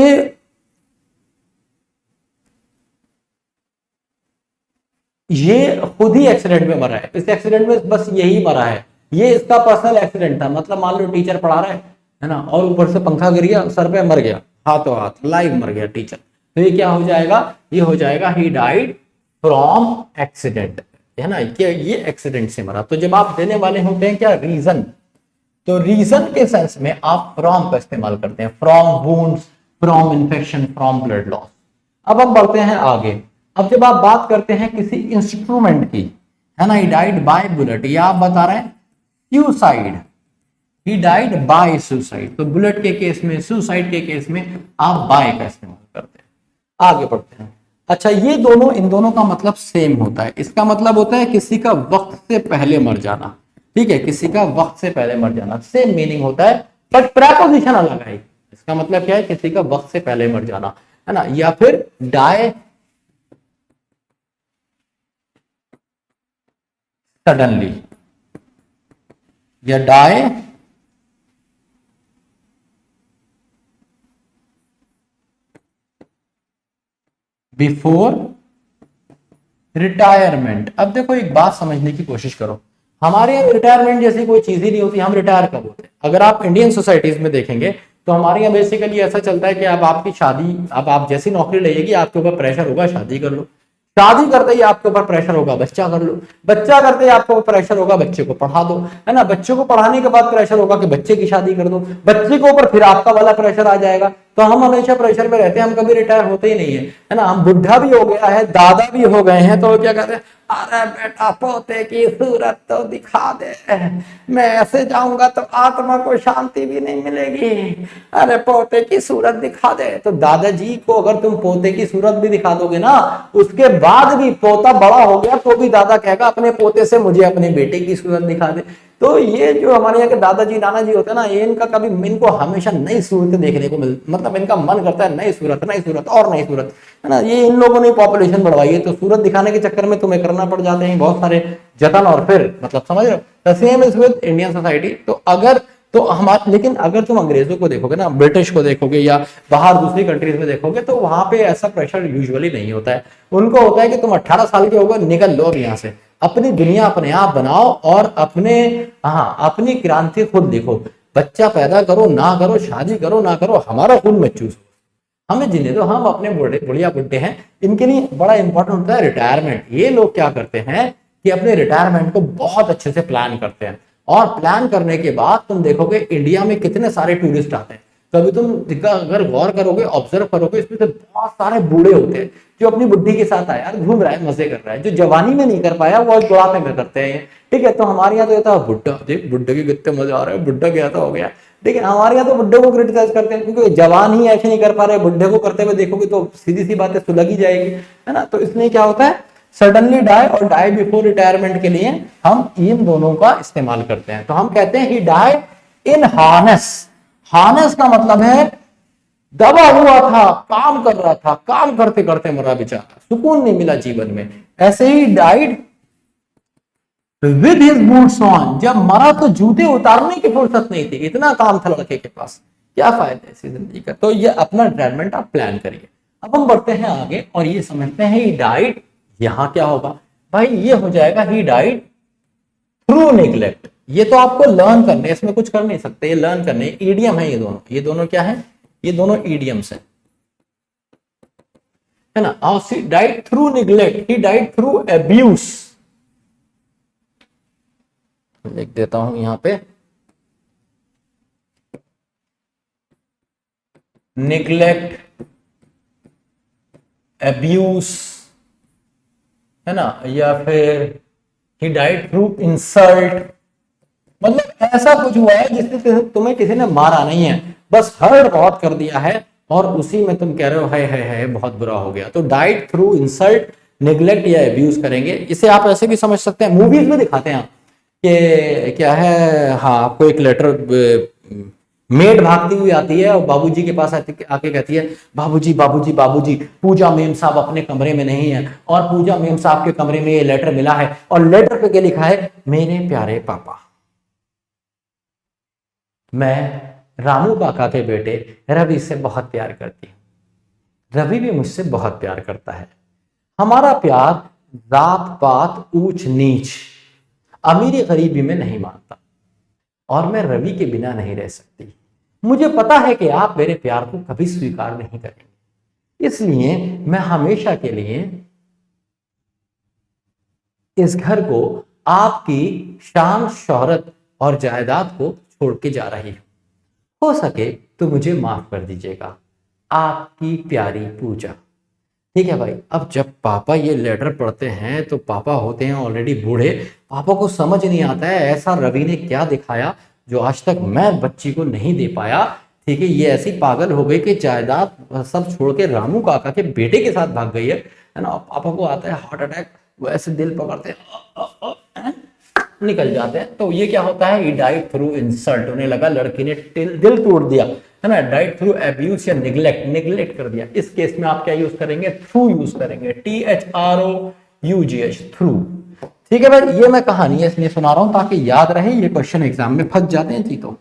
ये खुद ही एक्सीडेंट में मरा है, इस एक्सीडेंट में बस यही मरा है, ये इसका पर्सनल एक्सीडेंट था, मतलब मान लो टीचर पढ़ा रहा है ना, और ऊपर से पंखा गिर गया सर पे, मर गया, हाथों हाथ लाइव मर गया टीचर, तो ये क्या हो जाएगा, ये हो जाएगा ही डाइड फ्रॉम एक्सीडेंट, है ना, ये एक्सीडेंट से मरा। तो जब आप देने वाले होते हैं क्या, रीजन, तो रीजन के सेंस में आप फ्रॉम का इस्तेमाल करते हैं, from wounds, from infection, from blood loss. अब हम बढ़ते हैं आगे। अब जब आप बात करते हैं किसी इंस्ट्रूमेंट की, है ना, ही डाइड बाय बुलेट, या आप बता रहे हैं suicide, he died by suicide, तो बुलेट के केस में, सुसाइड के केस में आप बाय का इस्तेमाल करते हैं। आगे बढ़ते हैं। अच्छा, ये दोनों, इन दोनों का मतलब सेम होता है। इसका मतलब होता है किसी का वक्त से पहले मर जाना, ठीक है, किसी का वक्त से पहले मर जाना, सेम मीनिंग होता है, बट प्रेपोजिशन अलग है। इसका मतलब क्या है, किसी का वक्त से पहले मर जाना, है ना, या फिर डाई सडनली, या डाई बिफोर रिटायरमेंट। अब देखो एक बात समझने की कोशिश करो, हमारे यहाँ रिटायरमेंट जैसी कोई चीज ही नहीं होती, हम रिटायर कब होते हैं। अगर आप इंडियन सोसाइटीज में देखेंगे तो हमारे यहाँ बेसिकली ऐसा चलता है कि अब आपकी शादी, अब आप जैसी नौकरी लगेगी आपके ऊपर प्रेशर होगा शादी कर लो, शादी करते ही आपके ऊपर प्रेशर होगा बच्चा कर लो, बच्चा करते ही आपको प्रेशर होगा बच्चे को पढ़ा दो, है ना, बच्चे को पढ़ाने के बाद प्रेशर होगा कि बच्चे की शादी कर दो, बच्चे के ऊपर फिर आपका वाला प्रेशर आ जाएगा। तो हम हमेशा प्रेशर में रहते हैं, हम कभी रिटायर होते ही नहीं है ना। हम बुढ़ा भी हो गया है, दादा भी हो गए हैं, तो क्या कहते हैं, अरे बेटा पोते की सूरत तो दिखा दे, मैं ऐसे जाऊंगा तो आत्मा को शांति भी नहीं मिलेगी, अरे पोते की सूरत दिखा दे। तो दादाजी को अगर तुम पोते की सूरत भी दिखा दोगे ना, उसके बाद भी पोता बड़ा हो गया तो भी दादा कहेगा अपने पोते से मुझे अपने बेटे की सूरत दिखा दे। तो ये जो हमारे यहाँ के दादाजी नानाजी होते हैं ना, ये इनको हमेशा नई सूरत देखने को मतलब इनका मन करता है नई सूरत और नई सूरत, है ना। ये इन लोगों ने पॉपुलेशन बढ़वाई है, तो सूरत दिखाने के चक्कर में तुम्हें करना पड़ जाते हैं बहुत सारे जतन, और फिर मतलब समझ रहे हो। Same is with Indian society. तो हमारे, लेकिन अगर तुम अंग्रेजों को देखोगे ना, ब्रिटिश को देखोगे या बाहर दूसरी कंट्रीज में देखोगे, तो वहां पे ऐसा प्रेशर यूजुअली नहीं होता है। उनको होता है कि तुम 18 साल के हो गए, निकल लो अब यहाँ से, अपनी दुनिया अपने आप बनाओ और अपनी क्रांति खुद देखो, बच्चा पैदा करो ना करो, शादी करो ना करो, हमारा खून मत चूसो, हमें जीने दो, हम अपने बुढ़िया बुढ़े हैं। इनके लिए बड़ा इंपॉर्टेंट होता है रिटायरमेंट। ये लोग क्या करते हैं कि अपने रिटायरमेंट को बहुत अच्छे से प्लान करते हैं, और प्लान करने के बाद तुम देखोगे इंडिया में कितने सारे टूरिस्ट आते हैं। कभी तुम अगर गौर करोगे, ऑब्जर्व करोगे, इसमें से बहुत सारे बूढ़े होते हैं जो अपनी बुढ़ी के साथ आया, घूम रहा है, मजे कर रहा है। जो जवानी में नहीं कर पाया वो बुढ़ापे में करते हैं, ठीक है। तो हमारे यहाँ तो ये था बुढ़ा, देख बुढ़े के कितने मजे आ रहे हैं, बुढ़ा गया तो हो गया, ठीक है। हमारे यहाँ तो बुढ़े को क्रिटिसाइज करते हैं क्योंकि जवान ही ऐसे नहीं कर पा रहे, बुढ़े को करते हुए देखोगे तो सीधी सी बातें सुलग ही जाएगी, है ना। तो इसलिए क्या होता है, सडनली डाई और डाई बिफोर रिटायरमेंट के लिए हम इन दोनों का इस्तेमाल करते हैं। तो हम कहते हैं ही डाई इन हार्नेस। हार्नेस का मतलब है दबा हुआ था, काम कर रहा था, काम करते करते मरा बेचारा, सुकून नहीं मिला जीवन में। ऐसे he died with his boots on, जब मरा तो जूते उतारने की फुर्सत नहीं थी, इतना काम था लड़के के पास, क्या फायदा ऐसी जिंदगी का। तो ये अपना रिटायरमेंट आप प्लान करिए। अब हम बढ़ते हैं आगे और ये समझते हैं ही डाइड, यहां क्या होगा भाई, ये हो जाएगा ही डाइड थ्रू नेग्लेक्ट। ये तो आपको लर्न करने, इसमें कुछ कर नहीं सकते, ये लर्न करने, ईडियम है ये दोनों क्या है, ये दोनों ईडियम्स है ना। और died through neglect, he died through abuse, लिख देता हूं यहां पे, नेग्लेक्ट, अब्यूज, है ना, या फिर ही डाइड थ्रू इंसल्ट। मतलब ऐसा कुछ हुआ है जिससे तुम्हें किसी ने मारा नहीं है, बस हर्ट बहुत कर दिया है और उसी में तुम कह रहे हो है बहुत बुरा हो गया। तो डाइड थ्रू इंसल्ट, नेग्लेक्ट या अब्यूज करेंगे। इसे आप ऐसे भी समझ सकते हैं, मूवीज में दिखाते हैं कि क्या है, हाँ, आपको एक लेटर, मेड भागती हुई आती है और बाबूजी के पास आके कहती है, बाबूजी बाबूजी बाबूजी, पूजा मेम साहब अपने कमरे में नहीं है, और पूजा मेम साहब के कमरे में ये लेटर मिला है, और लेटर पे क्या लिखा है, मेरे प्यारे पापा, मैं रामू काका के बेटे रवि से बहुत प्यार करती हूँ, रवि भी मुझसे बहुत प्यार करता है, हमारा प्यार जात पात ऊंच नीच अमीरी गरीबी में नहीं मानता, और मैं रवि के बिना नहीं रह सकती। मुझे पता है कि आप मेरे प्यार को कभी स्वीकार नहीं करेंगे, इसलिए मैं हमेशा के लिए इस घर को, आपकी शान शोहरत और जायदाद को छोड़ के जा रही हूं। हो सके तो मुझे माफ कर दीजिएगा, आपकी प्यारी पूजा। ठीक है भाई। अब जब पापा ये लेटर पढ़ते हैं तो पापा होते हैं ऑलरेडी बूढ़े, पापा को समझ नहीं आता है ऐसा रवि ने क्या दिखाया जो आज तक मैं बच्ची को नहीं दे पाया। ठीक है, ये ऐसी पागल हो गई कि जायदाद सब छोड़ के रामू काका के बेटे के साथ भाग गई है ना। पापा को आता है हार्ट अटैक, वो ऐसे दिल पकड़ते हैं, निकल जाते हैं। तो ये क्या होता है, ही डाइड थ्रू इंसल्ट, उन्हें लगा लड़की ने दिल तोड़ दिया, है ना। डाइड थ्रू अब्यूज या नेग्लेक्ट कर दिया। इस केस में आप क्या यूज करेंगे, थ्रू यूज करेंगे, THROUGH, थ्रू। ठीक है भाई, ये मैं कहानी है इसलिए सुना रहा हूं ताकि याद रहे, ये क्वेश्चन एग्जाम में फंस जाते हैं चीतों।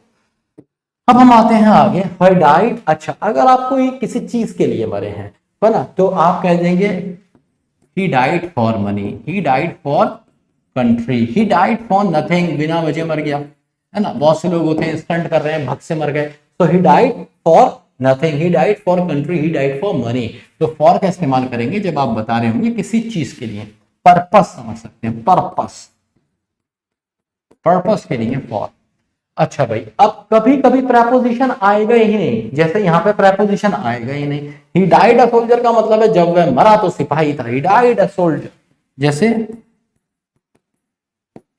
अब हम आते हैं आगे, ही डाइड। अच्छा, अगर आप कोई किसी चीज के लिए मरे हैं, है ना, तो आप कह देंगे he died for money, he died for country, he died for nothing, बिना वजह मर गया, है ना। बहुत से लोग होते हैं स्टंट कर रहे हैं, भग से मर गए, So he died for nothing, he died for country, he died for money. तो for का इस्तेमाल करेंगे जब आप बता रहे होंगे किसी चीज के लिए, पर्पस समझ सकते हैं, पर्पस, पर्पस के लिए for. अच्छा भाई, अब कभी कभी प्रेपोजिशन आएगा ही नहीं, जैसे यहां पे प्रेपोजिशन आएगा ही नहीं. ही डाइड अ सोल्जर का मतलब है जब वह मरा तो सिपाही था. ही डाइड अ सोल्जर, जैसे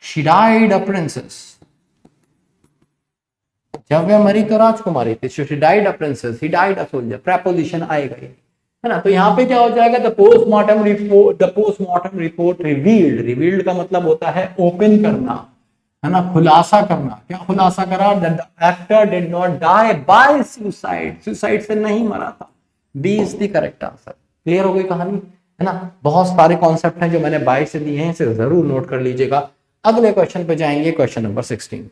शी डाइड अ प्रिंसेस, जब वह मरी तो राजकुमारी थी. She died a princess, he died a soldier, preposition आएगा ही, है ना. तो यहाँ पे क्या हो जाएगा, the postmortem report revealed. Revealed का मतलब होता है ओपन करना, है ना, खुलासा करना. क्या खुलासा करा, the actor did not die by suicide, suicide से नहीं मरा था. B is the correct answer. Clear हो गई कहानी, है ना. बहुत सारे कॉन्सेप्ट हैं जो मैंने बाय से दिए हैं, इसे जरूर नोट कर लीजिएगा. अगले क्वेश्चन पे जाएंगे, क्वेश्चन नंबर 16.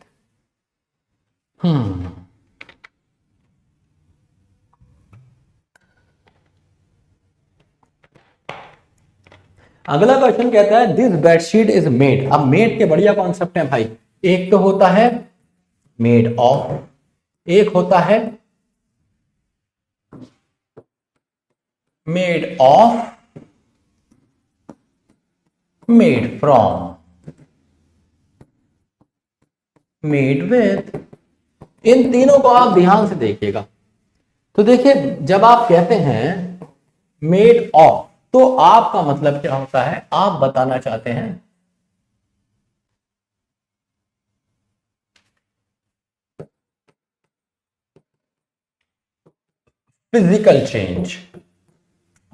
अगला क्वेश्चन कहता है दिस बेडशीट इज मेड. अब मेड के बढ़िया कॉन्सेप्ट है भाई. एक तो होता है मेड ऑफ, एक होता है made of, made from, made with. इन तीनों को आप ध्यान से देखिएगा. तो देखिए, जब आप कहते हैं मेड ऑफ, तो आपका मतलब क्या होता है, आप बताना चाहते हैं फिजिकल चेंज.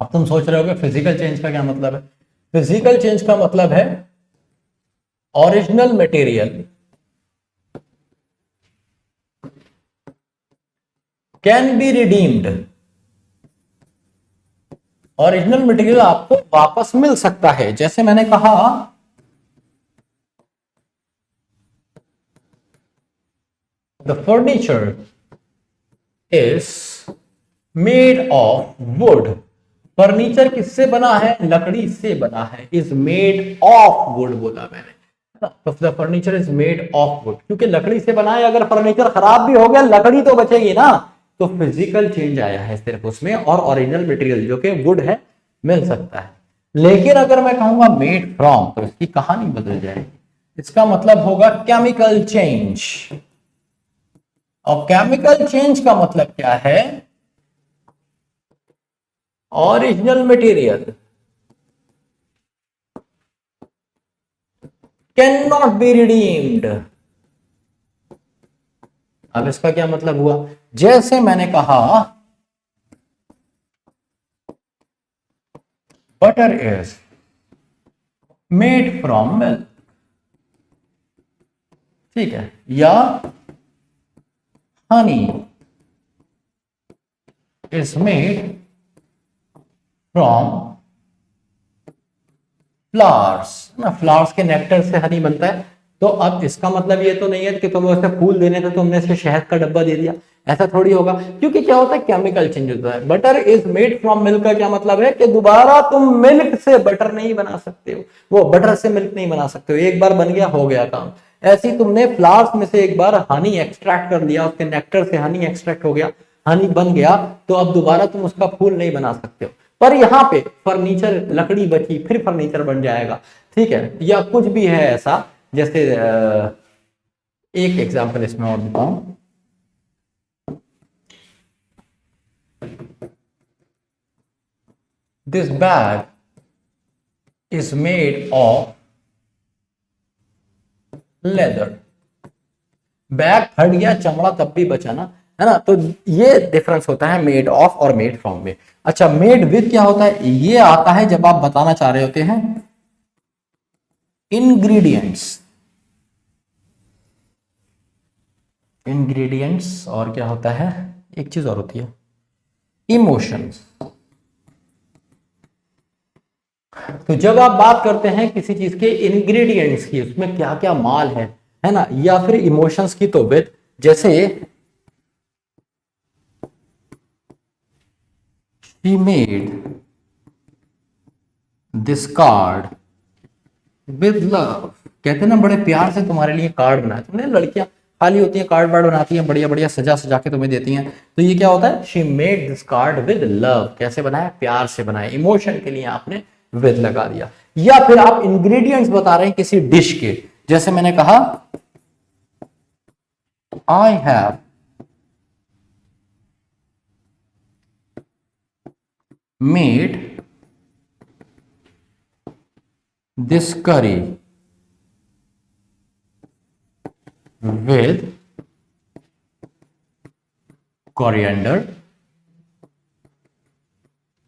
अब तुम सोच रहे हो कि फिजिकल चेंज का क्या मतलब है. फिजिकल चेंज का मतलब है original material can be redeemed. Original material आपको वापस मिल सकता है. जैसे मैंने कहा the furniture is made of would. Furniture किससे बना है, लकड़ी से बना है. इज मेड ऑफ वुड बोला मैंने, तो the furniture is made of would, क्योंकि लकड़ी से बना है. अगर फर्नीचर खराब भी हो गया, लकड़ी तो बचेगी ना. तो फिजिकल चेंज आया है सिर्फ उसमें, और ओरिजिनल मटेरियल जो कि वुड है मिल सकता है. लेकिन अगर मैं कहूंगा मेड फ्रॉम, तो इसकी कहानी बदल जाएगी. इसका मतलब होगा केमिकल चेंज. और केमिकल चेंज का मतलब क्या है, original material can not be redeemed. अब इसका क्या मतलब हुआ, जैसे मैंने कहा butter is made from milk, ठीक है, या honey is made from flowers ना. फ्लावर्स के नेक्टर से हनी बनता है. तो अब इसका मतलब ये तो नहीं है कि तुम्हें उसे फूल देने थे, तुमने इसे शहद का डब्बा दे दिया, ऐसा थोड़ी होगा. क्योंकि क्या होता है, केमिकल चेंज होता है. Butter is made from milk का क्या मतलब है कि दोबारा तुम मिल्क से बटर नहीं बना सकते हो, वो बटर से मिल्क नहीं बना सकते हो. एक बार बन गया, हो गया काम. ऐसी तुमने फ्लावर्स में से एक बार हनी एक्सट्रैक्ट कर लिया, उसके नेक्टर से हनी एक्सट्रैक्ट हो गया, हनी बन गया, तो अब दोबारा तुम उसका फूल नहीं बना सकते हो. पर यहाँ पे फर्नीचर, लकड़ी बची, फिर फर्नीचर बन जाएगा, ठीक है. या कुछ भी है ऐसा, जैसे एक एग्जांपल इसमें और बताऊं. This bag is made of leather. Bag फट गया, चमड़ा तब भी बचा ना, है ना. तो ये डिफरेंस होता है मेड ऑफ और मेड फ्रॉम में. अच्छा, मेड विद क्या होता है, ये आता है जब आप बताना चाह रहे होते हैं इंग्रेडिएंट्स. इंग्रेडिएंट्स, और क्या होता है, एक चीज और होती है इमोशंस. तो जब आप बात करते हैं किसी चीज के इंग्रेडिएंट्स की, उसमें क्या क्या माल है ना, या फिर इमोशंस की, तो विद, जैसे she made this card with love. कहते हैं ना, बड़े प्यार से तुम्हारे लिए कार्ड बनाया. तुमने लड़कियां, खाली होती है, कार्ड वार्ड बनाती है, बढ़िया बढ़िया सजा सजा के तुम्हें देती हैं। तो ये क्या होता है, she made this card with love, कैसे बनाया, प्यार से बनाया, इमोशन के लिए आपने विद लगा दिया। या फिर आप इंग्रेडिएंट्स बता रहे हैं किसी डिश के, जैसे मैंने कहा आई हैव मेड दिस करी with coriander,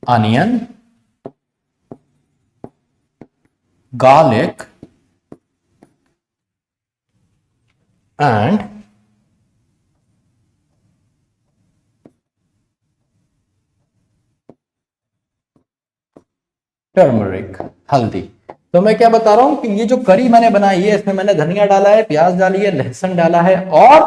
onion, garlic and turmeric, हल्दी। तो मैं क्या बता रहा हूं कि ये जो करी मैंने बनाई है, इसमें मैंने धनिया डाला है, प्याज डाली है, लहसुन डाला है और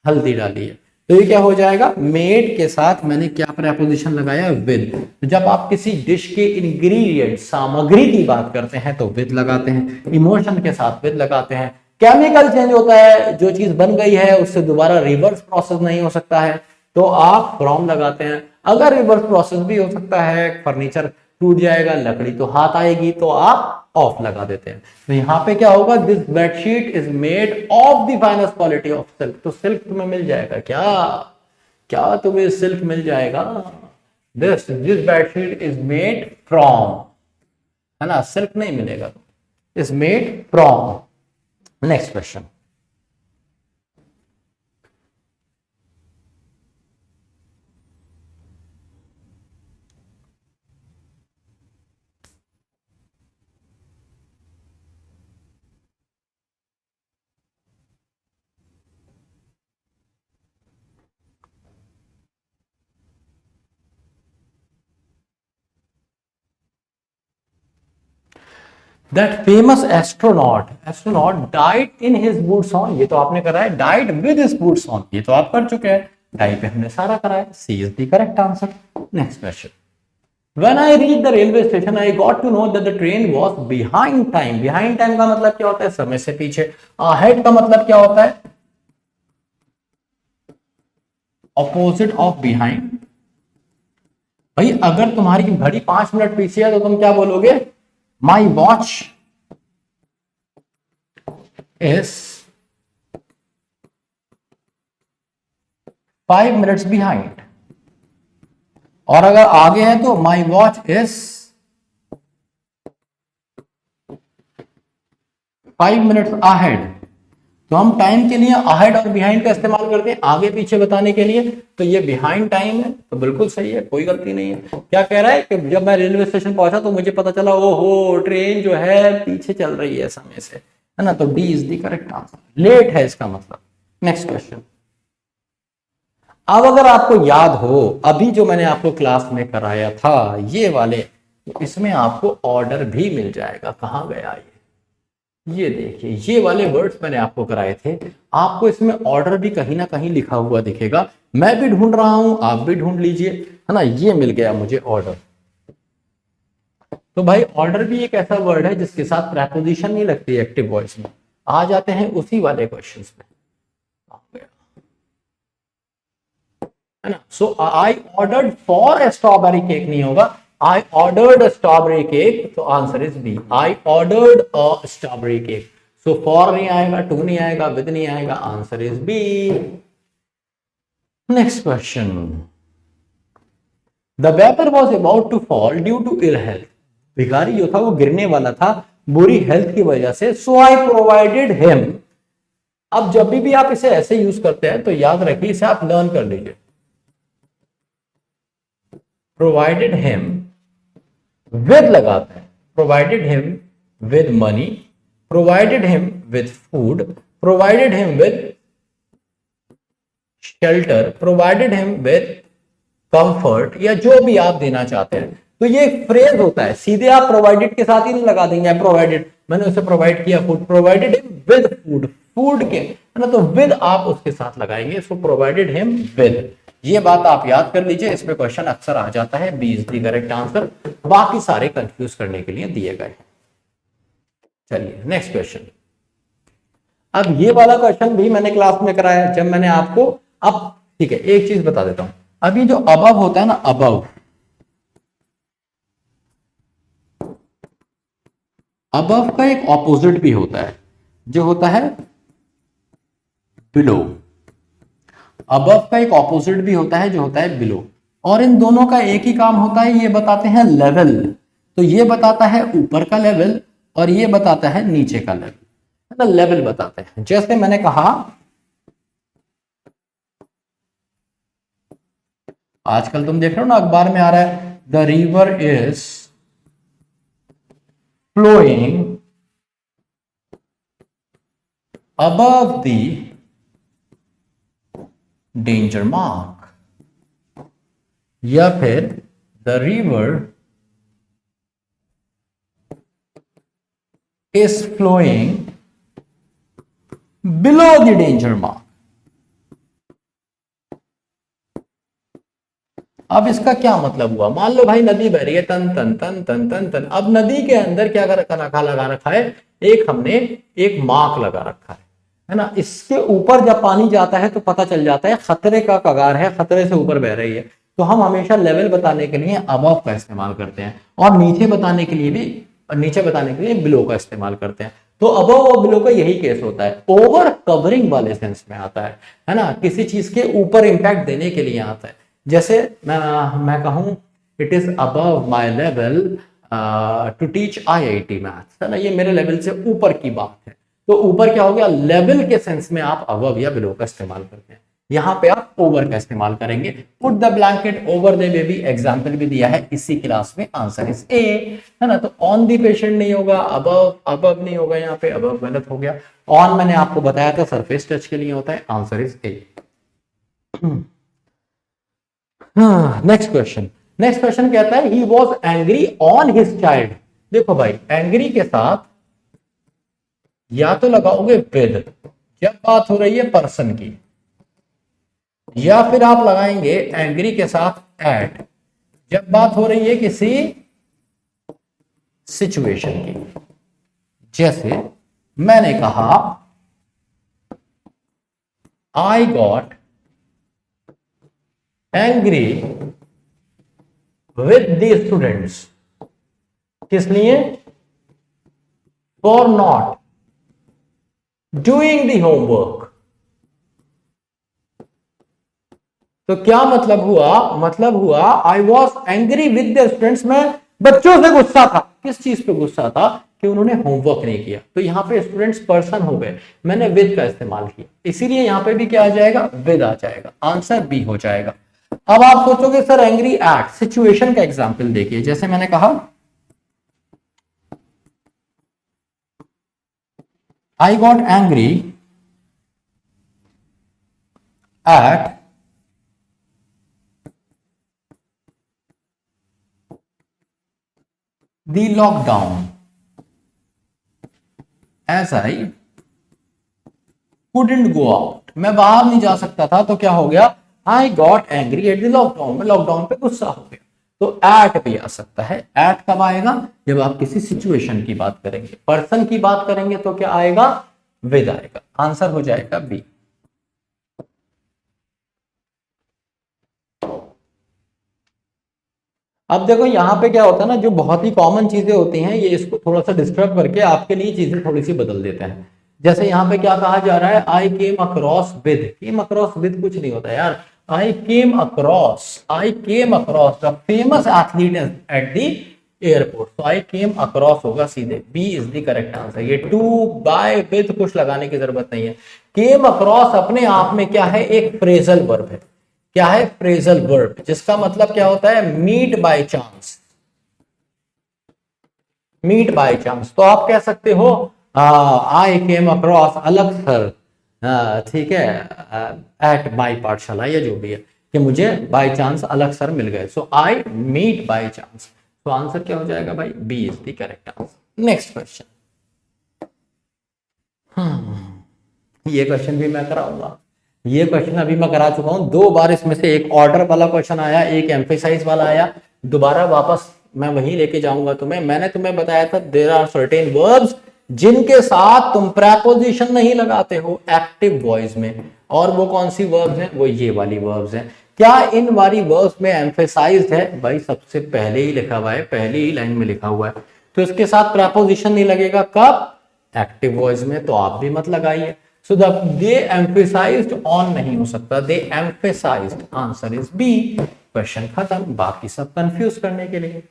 हल्दी डाली है। तो ये क्या हो जाएगा, मेड के साथ मैंने क्या प्रेपोजिशन लगाया, विद। तो जब आप किसी डिश के इंग्रेडिएंट, सामग्री की बात करते हैं तो विद लगाते हैं, इमोशन के साथ विद लगाते हैं। केमिकल चेंज होता है, जो चीज बन गई है उससे दोबारा रिवर्स प्रोसेस नहीं हो सकता है, तो आप फ्रॉम लगाते हैं। अगर रिवर्स प्रोसेस भी हो सकता है, फर्नीचर टूट जाएगा, लकड़ी तो हाथ आएगी, तो आप ऑफ लगा देते हैं। तो यहां पे क्या होगा, this bedsheet is made of the finest quality of silk. तो सिल्क तुम्हें मिल जाएगा, क्या क्या तुम्हें सिल्क मिल जाएगा, this bedsheet is made from, है ना, सिल्क नहीं मिलेगा, is made from. Next question, that famous astronaut died in his boots on, ये तो आपने करा है, died with his boots on, ये तो आप कर चुके हैं, डाई पे हमने सारा करा है, C is the correct answer. Next question, When I reached the railway station, I got to know that the train was behind time. Behind time का मतलब क्या होता है, समय से पीछे। Ahead का मतलब क्या होता है, opposite of behind। भाई अगर तुम्हारी घड़ी 5 मिनट पीछे है तो तुम क्या बोलोगे, My watch is 5 minutes behind। और अगर आगे है तो my watch is 5 minutes ahead. तो हम टाइम के लिए अहेड और बिहाइंड का इस्तेमाल करते हैं आगे पीछे बताने के लिए, तो ये बिहाइंड टाइम है, तो बिल्कुल सही है, कोई गलती नहीं है। क्या कह रहा है कि जब मैं रेलवे स्टेशन पहुंचा तो मुझे पता चला, ओहो ट्रेन जो है पीछे चल रही है समय से, है ना, तो D is the correct answer, late है इसका मतलब। नेक्स्ट क्वेश्चन, अब अगर आपको याद हो अभी जो मैंने आपको क्लास में कराया था ये वाले, तो इसमें आपको ऑर्डर भी मिल जाएगा। कहां गया ये देखिए, ये वाले वर्ड्स मैंने आपको कराए थे, आपको इसमें ऑर्डर भी कहीं ना कहीं लिखा हुआ दिखेगा। मैं भी ढूंढ रहा हूं, आप भी ढूंढ लीजिए, है ना, ये मिल गया मुझे ऑर्डर। तो भाई ऑर्डर भी एक ऐसा वर्ड है जिसके साथ प्रेपोजिशन नहीं लगती एक्टिव वॉइस में। आ जाते हैं उसी वाले क्वेश्चंस में, है ना। So I ordered for a strawberry cake नहीं होगा, I ordered a strawberry cake, तो answer is B, I ordered a strawberry cake. So for नहीं आएगा, टू नहीं आएगा, विद नहीं आएगा, answer is B. Next question, the beggar was about to fall due to ill health. भिखारी जो था वो गिरने वाला था बुरी हेल्थ की वजह से, सो आई प्रोवाइडेड हिम। अब जब भी आप इसे ऐसे यूज करते हैं तो याद रखिए, इसे आप लर्न कर लीजिए। प्रोवाइडेड हिम विद लगाते हैं, provided him with money, provided him with food, provided him with shelter, provided him with comfort, या जो भी आप देना चाहते हैं। तो ये एक फ्रेज होता है, सीधे आप प्रोवाइडेड के साथ ही नहीं लगा देंगे, प्रोवाइडेड मैंने उसे प्रोवाइड किया food, provided him with food, food के, है ना, तो विद आप उसके साथ लगाएंगे, सो प्रोवाइडेड हिम विद। ये बात आप याद कर लीजिए, इसमें क्वेश्चन अक्सर आ जाता है, B is the correct answer, बाकी सारे कंफ्यूज करने के लिए दिए गए। चलिए नेक्स्ट क्वेश्चन, अब ये वाला क्वेश्चन भी मैंने क्लास में कराया जब मैंने आपको, अब ठीक है एक चीज बता देता हूं, अब ये जो अबव होता है ना, अबव, अबव का एक ऑपोजिट भी होता है जो होता है बिलो। अबव का एक ऑपोजिट भी होता है जो होता है बिलो, और इन दोनों का एक ही काम होता है, ये बताते हैं लेवल। तो ये बताता है ऊपर का लेवल और ये बताता है नीचे का लेवल, है ना, लेवल बताते हैं। जैसे मैंने कहा आजकल तुम देख रहे हो ना अखबार में आ रहा है, the river is flowing above the danger mark, या फिर the river is flowing below the danger mark. अब इसका क्या मतलब हुआ, मान लो भाई नदी बह रही है तन तन तन तन तन तन, अब नदी के अंदर क्या रखा लगा रखा है, एक हमने एक मार्क लगा रखा है ना, इसके ऊपर जब पानी जाता है तो पता चल जाता है खतरे का कगार है, खतरे से ऊपर बह रही है। तो हम हमेशा लेवल बताने के लिए अबव का इस्तेमाल करते हैं, और नीचे बताने के लिए भी, नीचे बताने के लिए बिलो का इस्तेमाल करते हैं। तो अबव और बिलो का यही केस होता है, ओवर कवरिंग वाले सेंस में आता है ना, किसी चीज के ऊपर इंपैक्ट देने के लिए आता है। जैसे मैं कहूं it is above my level to teach IIT maths, है ना, ये मेरे लेवल से ऊपर की बात है। तो ऊपर क्या हो गया, लेवल के सेंस में आप अबव या बिलो का इस्तेमाल करते हैं, यहां पे आप ओवर का इस्तेमाल करेंगे। Put the blanket over the baby example भी दिया है इसी क्लास में, आंसर इज ए, है ना। तो ऑन द पेशेंट नहीं होगा, अबव अबव नहीं होगा, यहाँ पे अबव गलत हो गया। ऑन मैंने आपको बताया था सरफेस टच के लिए होता है, answer is A. Next question, next question कहता है he was angry on his child. देखो भाई एंग्री के साथ या तो लगाओगे विद जब बात हो रही है पर्सन की, या फिर आप लगाएंगे एंग्री के साथ एट जब बात हो रही है किसी सिचुएशन की। जैसे मैंने कहा I got angry with the students, किस लिए, for not doing the homework. तो क्या मतलब हुआ, मतलब हुआ I was angry with the students, मैं बच्चों से गुस्सा था। किस चीज पे गुस्सा था, कि उन्होंने होमवर्क नहीं किया। तो यहां पे स्टूडेंट्स पर्सन हो गए, मैंने विद का इस्तेमाल किया, इसीलिए यहां पे भी क्या आ जाएगा, विद आ जाएगा, आंसर बी हो जाएगा। अब आप सोचोगे सर एंग्री एट, सिचुएशन का एग्जाम्पल देखिए। जैसे मैंने कहा I got angry at the lockdown as I couldn't go out, मैं बाहर नहीं जा सकता था। तो क्या हो गया, आई got angry at the lockdown, में लॉकडाउन पे गुस्सा हो गया। तो एट भी आ सकता है। एट कब आएगा, जब आप किसी सिचुएशन की बात करेंगे, पर्सन की बात करेंगे तो क्या आएगा, विद आएगा, आंसर हो जाएगा बी। अब देखो यहां पे क्या होता है ना, जो बहुत ही कॉमन चीजें होती हैं ये इसको थोड़ा सा डिस्टर्ब करके आपके लिए चीजें थोड़ी सी बदल देते हैं। जैसे यहाँ पे क्या कहा जा रहा है, I came across with, came across with कुछ नहीं होता यार, I came across the famous athlete at the airport. तो आई केम अक्रॉस होगा सीधे, B is the correct answer. ये टू बाय विद कुछ लगाने की जरूरत नहीं है। केम अक्रॉस अपने आप में क्या है, एक फ्रेजल वर्ब है। क्या है, फ्रेजल वर्ब, जिसका मतलब क्या होता है, meet by chance, meet by chance. तो आप कह सकते हो आई केम अक्रॉस अलग सर, ठीक है, एट माई पाठशाला या जो भी है, कि मुझे बाय चांस अलग सर मिल गए। So I meet by chance. तो आंसर क्या हो जाएगा भाई, B is the correct answer. Next question, ये क्वेश्चन भी मैं कराऊंगा, ये क्वेश्चन अभी मैं करा चुका हूं 2 बार। इसमें से एक ऑर्डर वाला क्वेश्चन आया, एक एम्फेसाइज वाला आया, दोबारा वापस मैं वहीं लेके जाऊंगा तुम्हें। मैंने तुम्हें बताया था देयर आर सर्टेन वर्ब्स जिनके साथ तुम प्रेपोजिशन नहीं लगाते हो एक्टिव वॉइस में। और वो कौन सी वर्ब्स हैं? वो ये वाली वर्ब्स हैं। क्या इन वाली वर्ब्स में एम्फेसाइज्ड है? भाई सबसे पहले ही लिखा हुआ है, पहली ही लाइन में लिखा हुआ है, तो इसके साथ प्रेपोजिशन नहीं लगेगा। कब? एक्टिव वॉइस में। तो आप भी मत लगाइए। So the they emphasized on नहीं हो सकता, they emphasized, answer is B. Question खत्म। बाकी सब कंफ्यूज करने के लिए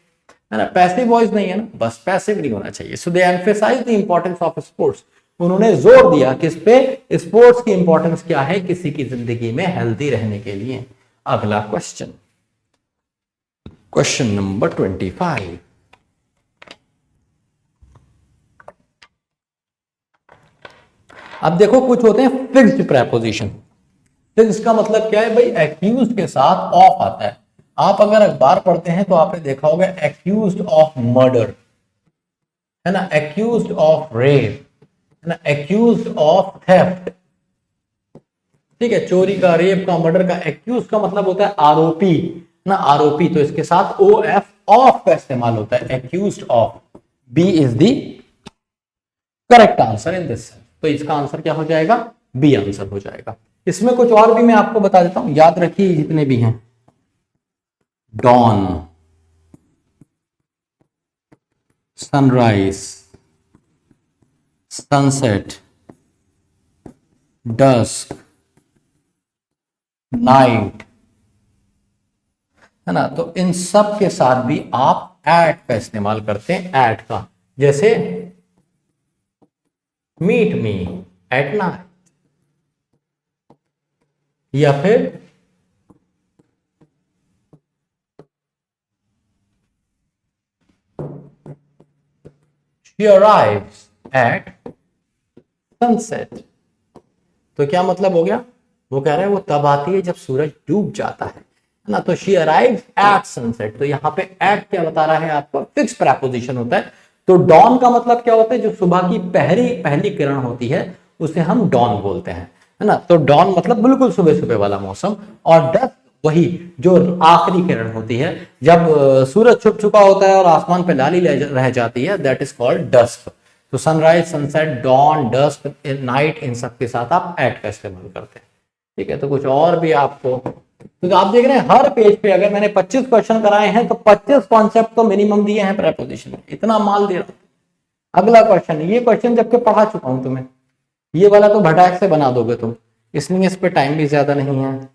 है ना, पैसिव वॉइस नहीं है ना, बस पैसिव नहीं होना चाहिए। So they emphasize the importance of sports, उन्होंने जोर दिया किस पे? स्पोर्ट्स की इंपॉर्टेंस क्या है किसी की जिंदगी में हेल्दी रहने के लिए। अगला क्वेश्चन, क्वेश्चन नंबर 25। अब देखो कुछ होते हैं फिक्स्ड प्रेपोजिशन। फिक्स्ड का मतलब क्या है भाई? एक्यूज के साथ ऑफ आता है। आप अगर अखबार पढ़ते हैं तो आपने देखा होगा एक्यूज्ड ऑफ मर्डर, है ना, एक्यूज्ड ऑफ रेप, है ना, एक्यूज्ड ऑफ थेफ्ट। ठीक है, चोरी का, रेप का, मर्डर का। एक्यूज का मतलब होता है आरोपी ना, आरोपी। तो इसके साथ ओ एफ, ऑफ का इस्तेमाल होता है, accused of. B is the correct answer in this. तो इसका आंसर क्या हो जाएगा? बी आंसर हो जाएगा। इसमें कुछ और भी मैं आपको बता देता हूं, याद रखिए जितने भी हैं। Dawn, sunrise, sunset, dusk, night, है ना। तो इन सब के साथ भी आप एट का इस्तेमाल करते हैं, एट का। जैसे मीट मी एट नाइट, या फिर शी अराइव्स एट सनसेट। तो क्या मतलब हो गया? वो कह रहे हैं वो तब आती है जब सूरज डूब जाता है ना। तो शी अराइव्स एट सनसेट, तो यहाँ पे एट क्या बता रहा है आपको? फिक्स प्रेपोजिशन होता है। तो डॉन का मतलब क्या होता है? जो सुबह की पहली पहली किरण होती है उसे हम डॉन बोलते हैं, है ना। तो डॉन मतलब बिल्कुल सुबह सुबह वाला मौसम। और डस्क वही जो आखिरी किरण होती है, जब सूरज छुप चुका होता है और आसमान पे लाली रह जाती है, दैट इज कॉल्ड डस्क। तो sunrise, sunset, dawn, dusk, night, इन सब के साथ आप एट का इस्तेमाल करते हैं। ठीक है, तो कुछ और भी आपको, तो आप देख रहे हैं हर पेज पे अगर मैंने 25 क्वेश्चन कराए हैं तो 25 कॉन्सेप्ट तो मिनिमम दिए हैं प्रेपोजिशन में। इतना माल दे रहा हूं। अगला क्वेश्चन, ये क्वेश्चन जबकि पढ़ा चुका हूं तुम्हें, ये वाला तो भटाक से बना दोगे तुम, इसलिए इस पे टाइम भी ज्यादा नहीं है।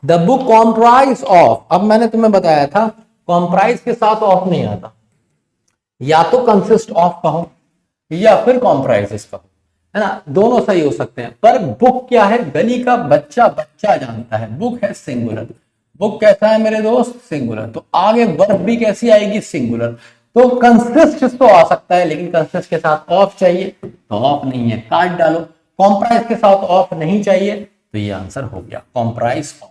द बुक कॉम्प्राइज ऑफ, अब मैंने तुम्हें बताया था कॉम्प्राइज के साथ ऑफ नहीं आता, या तो कंसिस्ट ऑफ कहो या फिर कॉम्प्राइजेस कहो, है ना, दोनों सही हो सकते हैं। पर बुक क्या है? गली का बच्चा बच्चा जानता है, बुक है सिंगुलर। बुक कैसा है मेरे दोस्त? सिंगुलर। तो आगे वर्ब भी कैसी आएगी? सिंगुलर। तो कंसिस्ट तो आ सकता है, लेकिन कंसिस्ट के साथ ऑफ चाहिए, तो ऑफ नहीं है, काट डालो। कॉम्प्राइज के साथ ऑफ नहीं चाहिए, तो ये आंसर हो गया comprise of.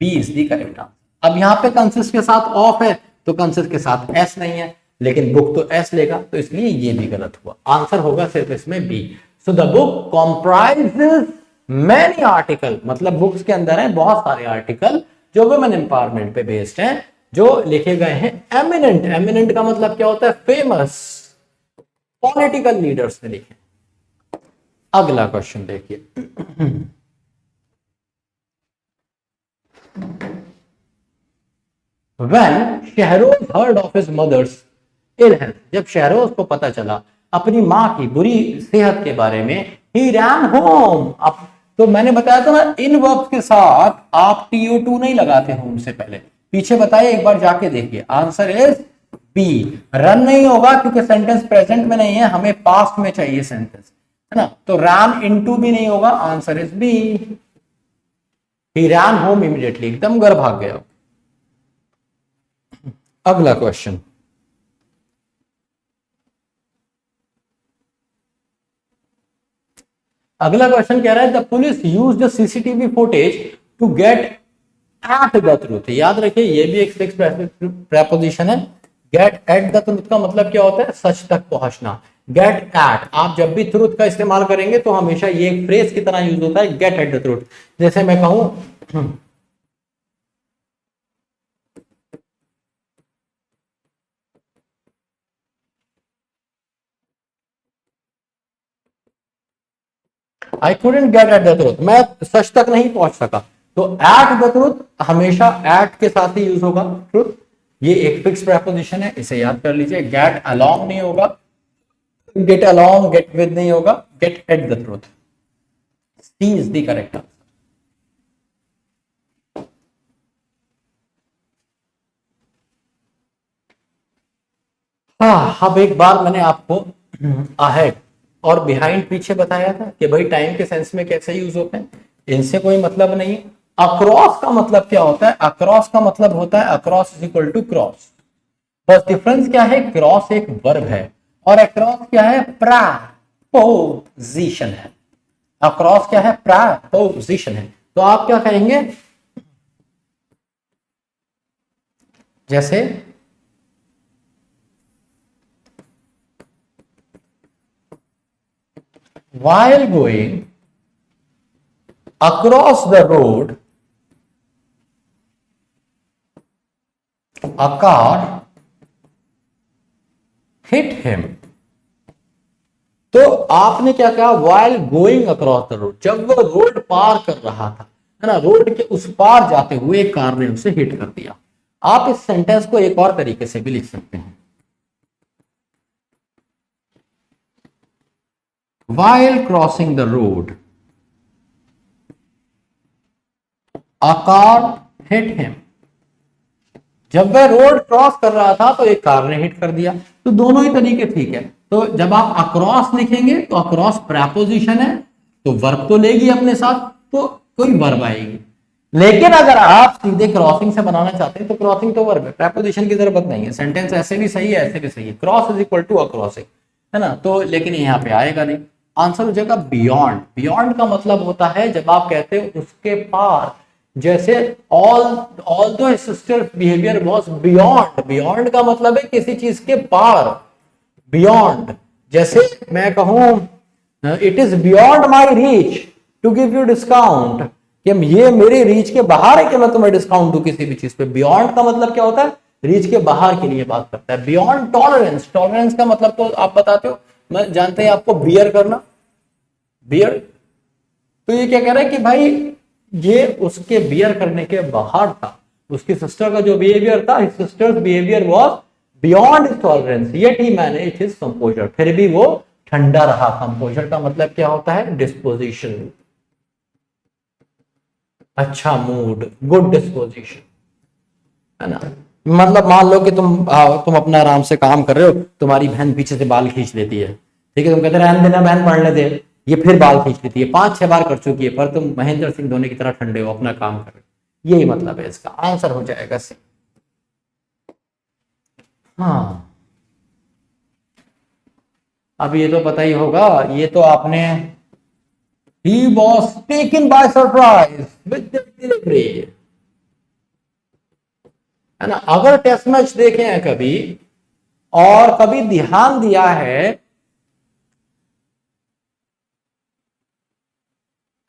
B is the correct answer. अब यहाँ पे कंसिस्ट के साथ ऑफ है, तो कंसिस्ट के साथ एस नहीं है, लेकिन बुक तो एस लेगा, तो इसलिए ये भी गलत हुआ। आंसर होगा सिर्फ इसमें B. So the book comprises many article, मतलब बुक्स के अंदर है बहुत सारे आर्टिकल जो वुमेन एम्पावरमेंट पे बेस्ड हैं, जो लिखे गए हैं एमिनेंट। एमिनेंट का मतलब क्या होता है? फेमस पॉलिटिकल लीडर्स ने लिखे। अगला क्वेश्चन देखिए, When Shahroz heard of his mother's ill health, जब शहरोज को पता चला अपनी माँ की बुरी सेहत के बारे में, he ran home। अब तो मैंने बताया था ना, इन वर्ब्स के साथ आप TO2 नहीं लगाते होम से पहले, पीछे बताइए एक बार जाके देखिए। Answer is B. रन नहीं होगा क्योंकि सेंटेंस प्रेजेंट में नहीं है, हमें पास्ट में चाहिए सेंटेंस, है ना। तो रैन इनटू भी नहीं होगा, answer is B. He ran home immediately, एकदम घर भाग गया। अगला क्वेश्चन, अगला क्वेश्चन कह रहा है the police use the CCTV footage to get at the truth. याद रखिए ये भी एक फिक्स प्रेपोजिशन है। गेट एट द ट्रूथ का मतलब क्या होता है? सच तक पहुंचना। गेट एट, आप जब भी ट्रूथ का इस्तेमाल करेंगे तो हमेशा ये एक फ्रेज की तरह यूज होता है, गेट एट द ट्रूथ। जैसे मैं कहूं I couldn't get at the truth, मैं सच तक नहीं पहुंच सका। तो एट द ट्रुथ हमेशा एट के साथ ही यूज होगा, ट्रुथ। ये एक फिक्स प्रेपोजिशन है, इसे याद कर लीजिए। गेट अलोंग नहीं होगा, गेट अलोंग, गेट विद नहीं होगा, get at the truth. C is the correct answer. हाँ, अब एक बार मैंने आपको अहेड और बिहाइंड पीछे बताया था कि भाई टाइम के सेंस में कैसे यूज होते हैं, इनसे कोई मतलब नहीं है। अक्रॉस का मतलब क्या होता है? अक्रॉस का मतलब होता है across is equal to cross. बस डिफरेंस क्या है? क्रॉस एक वर्ब है और अक्रॉस क्या है? प्रपोजिशन है। अक्रॉस क्या है? प्रपोजिशन है। तो आप क्या कहेंगे? जैसे while going across the road a car hit him। तो आपने क्या कहा? while going across the road, जब वो रोड पार कर रहा था, है ना, रोड के उस पार जाते हुए एक कार ने उसे हिट कर दिया। आप इस सेंटेंस को एक और तरीके से भी लिख सकते हैं, while crossing the road a car hit him। जब वह रोड क्रॉस कर रहा था तो एक कार ने हिट कर दिया। तो दोनों ही तरीके ठीक है। तो जब आप अक्रॉस लिखेंगे तो अक्रॉस प्रेपोजिशन है, तो वर्ब तो लेगी अपने साथ, तो कोई वर्ब आएगी। लेकिन अगर आप सीधे क्रॉसिंग से बनाना चाहते हैं तो क्रॉसिंग तो वर्ब है, प्रेपोजिशन की जरूरत नहीं है। सेंटेंस ऐसे भी सही है, ऐसे भी सही है, क्रॉस इज इक्वल टू अक्रॉसिंग, है ना। तो लेकिन यहाँ पे आएगा नहीं, आंसर हो जाएगा बियॉन्ड। बियॉन्ड का मतलब होता है जब आप कहते हो उसके पार, जैसे ऑल दो sister behaviour was beyond. Beyond का मतलब है किसी चीज के पार, बियॉन्ड। जैसे मैं कहूं it is beyond my reach to give you discount, कि ये मेरी रीच के बाहर है कि मैं तुम्हें डिस्काउंट दूं किसी भी चीज पे। बियॉन्ड का मतलब क्या होता है? रीच के बाहर के लिए बात करता है। बियॉन्ड टॉलरेंस, टॉलरेंस का मतलब तो आप बताते हो, मैं जानते हैं आपको, बियर करना, बियर। तो ये क्या कह रहा है कि भाई ये उसके बियर करने के बाहर था, उसकी सिस्टर का जो बिहेवियर था, his sisters behaviour was beyond his tolerance, yet he managed his composer. फिर भी वो ठंडा रहा। कंपोजर का मतलब क्या होता है? डिस्पोजिशन, अच्छा मूड, गुड डिस्पोजिशन, है ना। मतलब मान लो कि तुम अपना आराम से काम कर रहे हो, तुम्हारी बहन पीछे से बाल खींच लेती है, ठीक है, तुम कहते रहने देना बहन, पढ़ने दे। ये फिर बाल खींच लेती है, 5-6 बार कर चुकी है, पर तुम महेंद्र सिंह धोनी की तरह ठंडे हो, अपना काम कर रहे हो। यही मतलब है इसका। आंसर हो जाएगा सी। हाँ, अब ये तो पता ही होगा, ये तो आपने, he was taken by surprise with the delivery, है ना। अगर टेस्ट मैच देखे हैं कभी और कभी ध्यान दिया है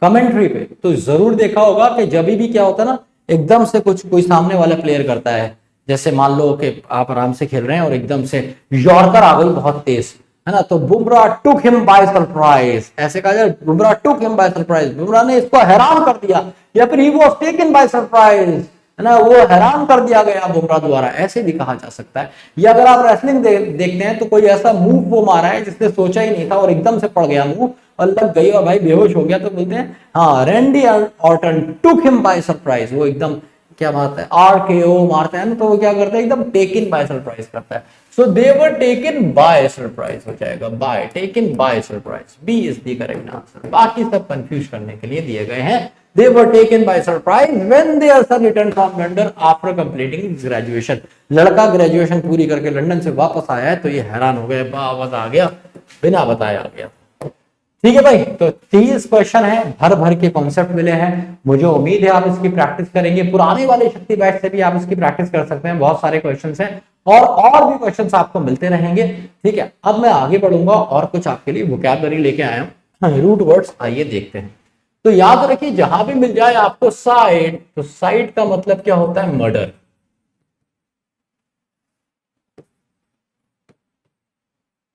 कमेंट्री पे, तो जरूर देखा होगा कि जब भी क्या होता है ना, एकदम से कुछ कोई सामने वाला प्लेयर करता है, जैसे मान लो कि आप आराम से खेल रहे हैं और एकदम से यॉर्कर आ गई बहुत तेज, है ना, तो Bumrah took him by surprise, ऐसे कहा जाए, Bumrah took him by surprise, Bumrah ने इसको हैरान कर दिया, या फिर he was taken by surprise, है ना, वो हैरान कर दिया गया बुमराह द्वारा, ऐसे भी कहा जा सकता है। या अगर आप रेसलिंग देखते हैं तो कोई ऐसा मूव वो मारा है जिसने सोचा ही नहीं था और एकदम से पड़ गया मूव और लग गई और भाई बेहोश हो गया, तो बोलते हैं हाँ, Randy Orton took him by surprise. वो एकदम क्या बात है, RKO मारते हैं ना, तो वो क्या करता है? एकदम टेकन बाय सरप्राइज करता है। So they were taken by surprise हो जाएगा, by, taken by surprise, B is the correct answer. बाकी सब कंफ्यूज करने के लिए दिए गए हैं। They were taken by surprise when their son returned from London after completing his graduation। लड़का ग्रेजुएशन पूरी करके लंदन से वापस आया है तो ये हैरान हो गए, वापस आ गया, बिना बताए आ गया। ठीक है भाई, तो 30 क्वेश्चन है, भर भर के कॉन्सेप्ट मिले हैं। मुझे उम्मीद है आप इसकी प्रैक्टिस करेंगे। पुराने वाले शक्ति बैच से भी आप इसकी प्रैक्टिस कर सकते हैं, बहुत सारे क्वेश्चंस हैं और भी क्वेश्चंस आपको मिलते रहेंगे। ठीक है, अब मैं आगे बढ़ूंगा और कुछ आपके लिए वोकैबुलरी लेके आया हूं, रूट वर्ड्स, आइए देखते हैं। तो याद रखिए, जहां भी मिल जाए आपको साइड, तो साइड का मतलब क्या होता है? मर्डर,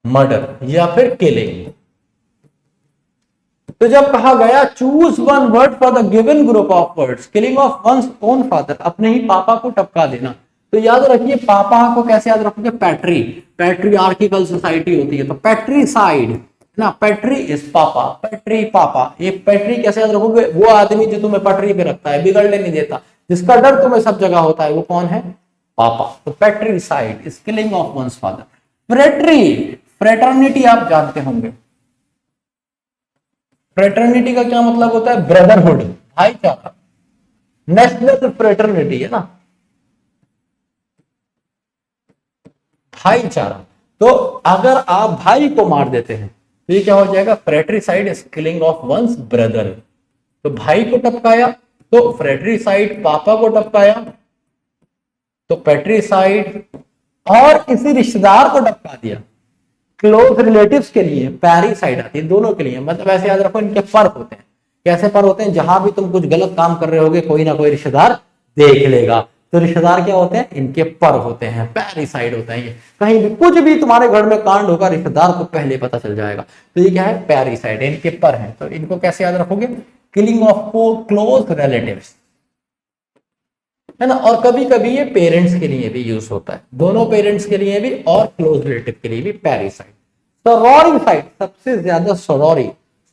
मर्डर या फिर किलिंग। तो जब कहा गया choose one word for the given group of words, killing of one's own father, अपने ही पापा को टपका देना। तो याद रखिए पापा को कैसे याद रखोगे, पैट्री, पैट्रियार्किकल सोसाइटी होती है, तो पैट्रीसाइड ना, पैट्री इज पापा, पैट्री पापा, ये पैट्री कैसे याद रखोगे, वो आदमी जो तुम्हें पटरी पे रखता है, बिगड़ने नहीं देता, जिसका डर तुम्हें सब जगह होता है, वो कौन है, पापा। तो patricide is killing of one's father. फ्रेट्री, फ्रेटर्निटी आप जानते होंगे, फ्रेटर्निटी का क्या मतलब होता है, ब्रदरहुड, भाईचारा, नेशनल फ्रेटर्निटी है ना, भाईचारा। तो अगर आप भाई को मार देते हैं तो ये क्या हो जाएगा, fratricide is killing of one's brother. तो भाई को टपकाया तो फ्रेट्रीसाइड, पापा को टपकाया तो पैट्रीसाइड, और किसी रिश्तेदार को टपका दिया, क्लोज रिलेटिव्स के लिए पैरीसाइड आती है, दोनों के लिए। मतलब ऐसे याद रखो इनके पर होते हैं, कैसे पर होते हैं, जहां भी तुम कुछ गलत काम कर रहे होगे कोई ना कोई रिश्तेदार देख लेगा, तो रिश्तेदार क्या होते हैं, इनके पर होते हैं, पैरीसाइड होते हैं। ये कहीं भी कुछ भी तुम्हारे घर में कांड होगा रिश्तेदार को पहले पता चल जाएगा, तो ये क्या है, पैरीसाइड, इनके पर है। तो इनको कैसे याद रखोगे, किलिंग ऑफ क्लोज रिलेटिव्स, है ना। और कभी कभी ये पेरेंट्स के लिए भी यूज होता है, दोनों पेरेंट्स के लिए भी और क्लोज रिलेटिव के लिए भी, पैरीसाइड। सरोरी साइड, सबसे ज्यादा सरोरी,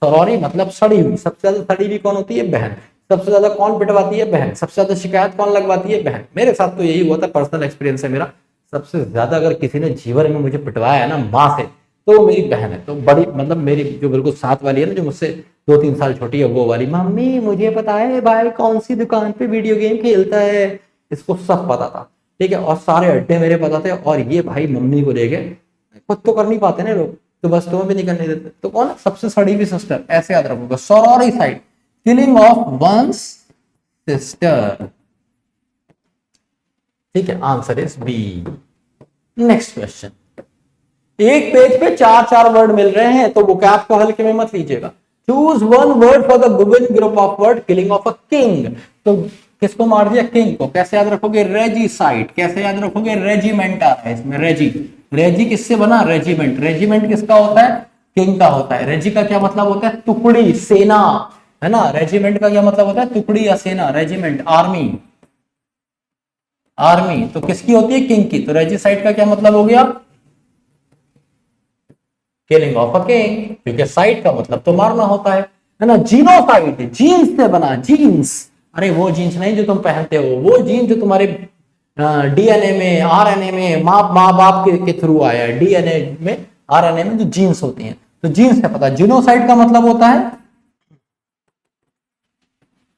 सरोरी मतलब सड़ी हुई, सबसे ज्यादा सड़ी हुई कौन होती है, बहन। सबसे ज्यादा कौन पिटवाती है, बहन। सबसे ज्यादा शिकायत कौन लगवाती है, बहन। मेरे साथ तो यही हुआ था, पर्सनल एक्सपीरियंस है मेरा, सबसे ज्यादा अगर किसी ने जीवन में मुझे पिटवाया है ना माँ से, तो मेरी बहन है। तो बड़ी मतलब मेरी जो बिल्कुल साथ वाली है ना, जो मुझसे 2-3 साल छोटी है, वो वाली, मम्मी मुझे पता है भाई कौन सी दुकान पे वीडियो गेम खेलता है, इसको सब पता था, ठीक है, और सारे अड्डे मेरे पता थे। और ये भाई मम्मी को लेके, खुद तो कर नहीं पाते ना लोग, तो बस तुम्हें भी नहीं करने देते। तो कौन, सबसे सड़ी हुई सिस्टर, ऐसे याद रखोगे। Sororicide, killing of one's sister, ठीक है, answer is B. Next question, एक पेज पे 4-4 वर्ड मिल रहे हैं, तो वोकैब को हल्के में मत लीजिएगा। Choose one word for the given group of word, killing of a king. तो किसको मार दिया, किंग को। कैसे याद रखोगे, रेजिसाइड। कैसे याद रखोगे, रेजिमेंट आता है इसमें, रेजी, रेजी किससे बना, रेजिमेंट। रेजिमेंट किसका होता है, किंग का होता है। रेजी का क्या मतलब होता है, टुकड़ी, सेना, है ना। रेजिमेंट का क्या मतलब होता है, टुकड़ी या सेना। रेजिमेंट, आर्मी, आर्मी तो किसकी होती है, किंग की। तो रेजिसाइड का क्या मतलब हो गया, किलिंग ऑफ अ किंग, क्योंकि साइड का मतलब तो मारना होता है ना। जीनोसाइड, जीन्स से बना, जीन्स, अरे वो जीन्स नहीं जो तुम पहनते हो, वो जीन्स जो तुम्हारे डीएनए में, आरएनए में, माँ बाप के थ्रू आया है, डीएनए में, आरएनए में जो जीन्स होती हैं, तो जीन्स है पता। जीनोसाइड का मतलब होता है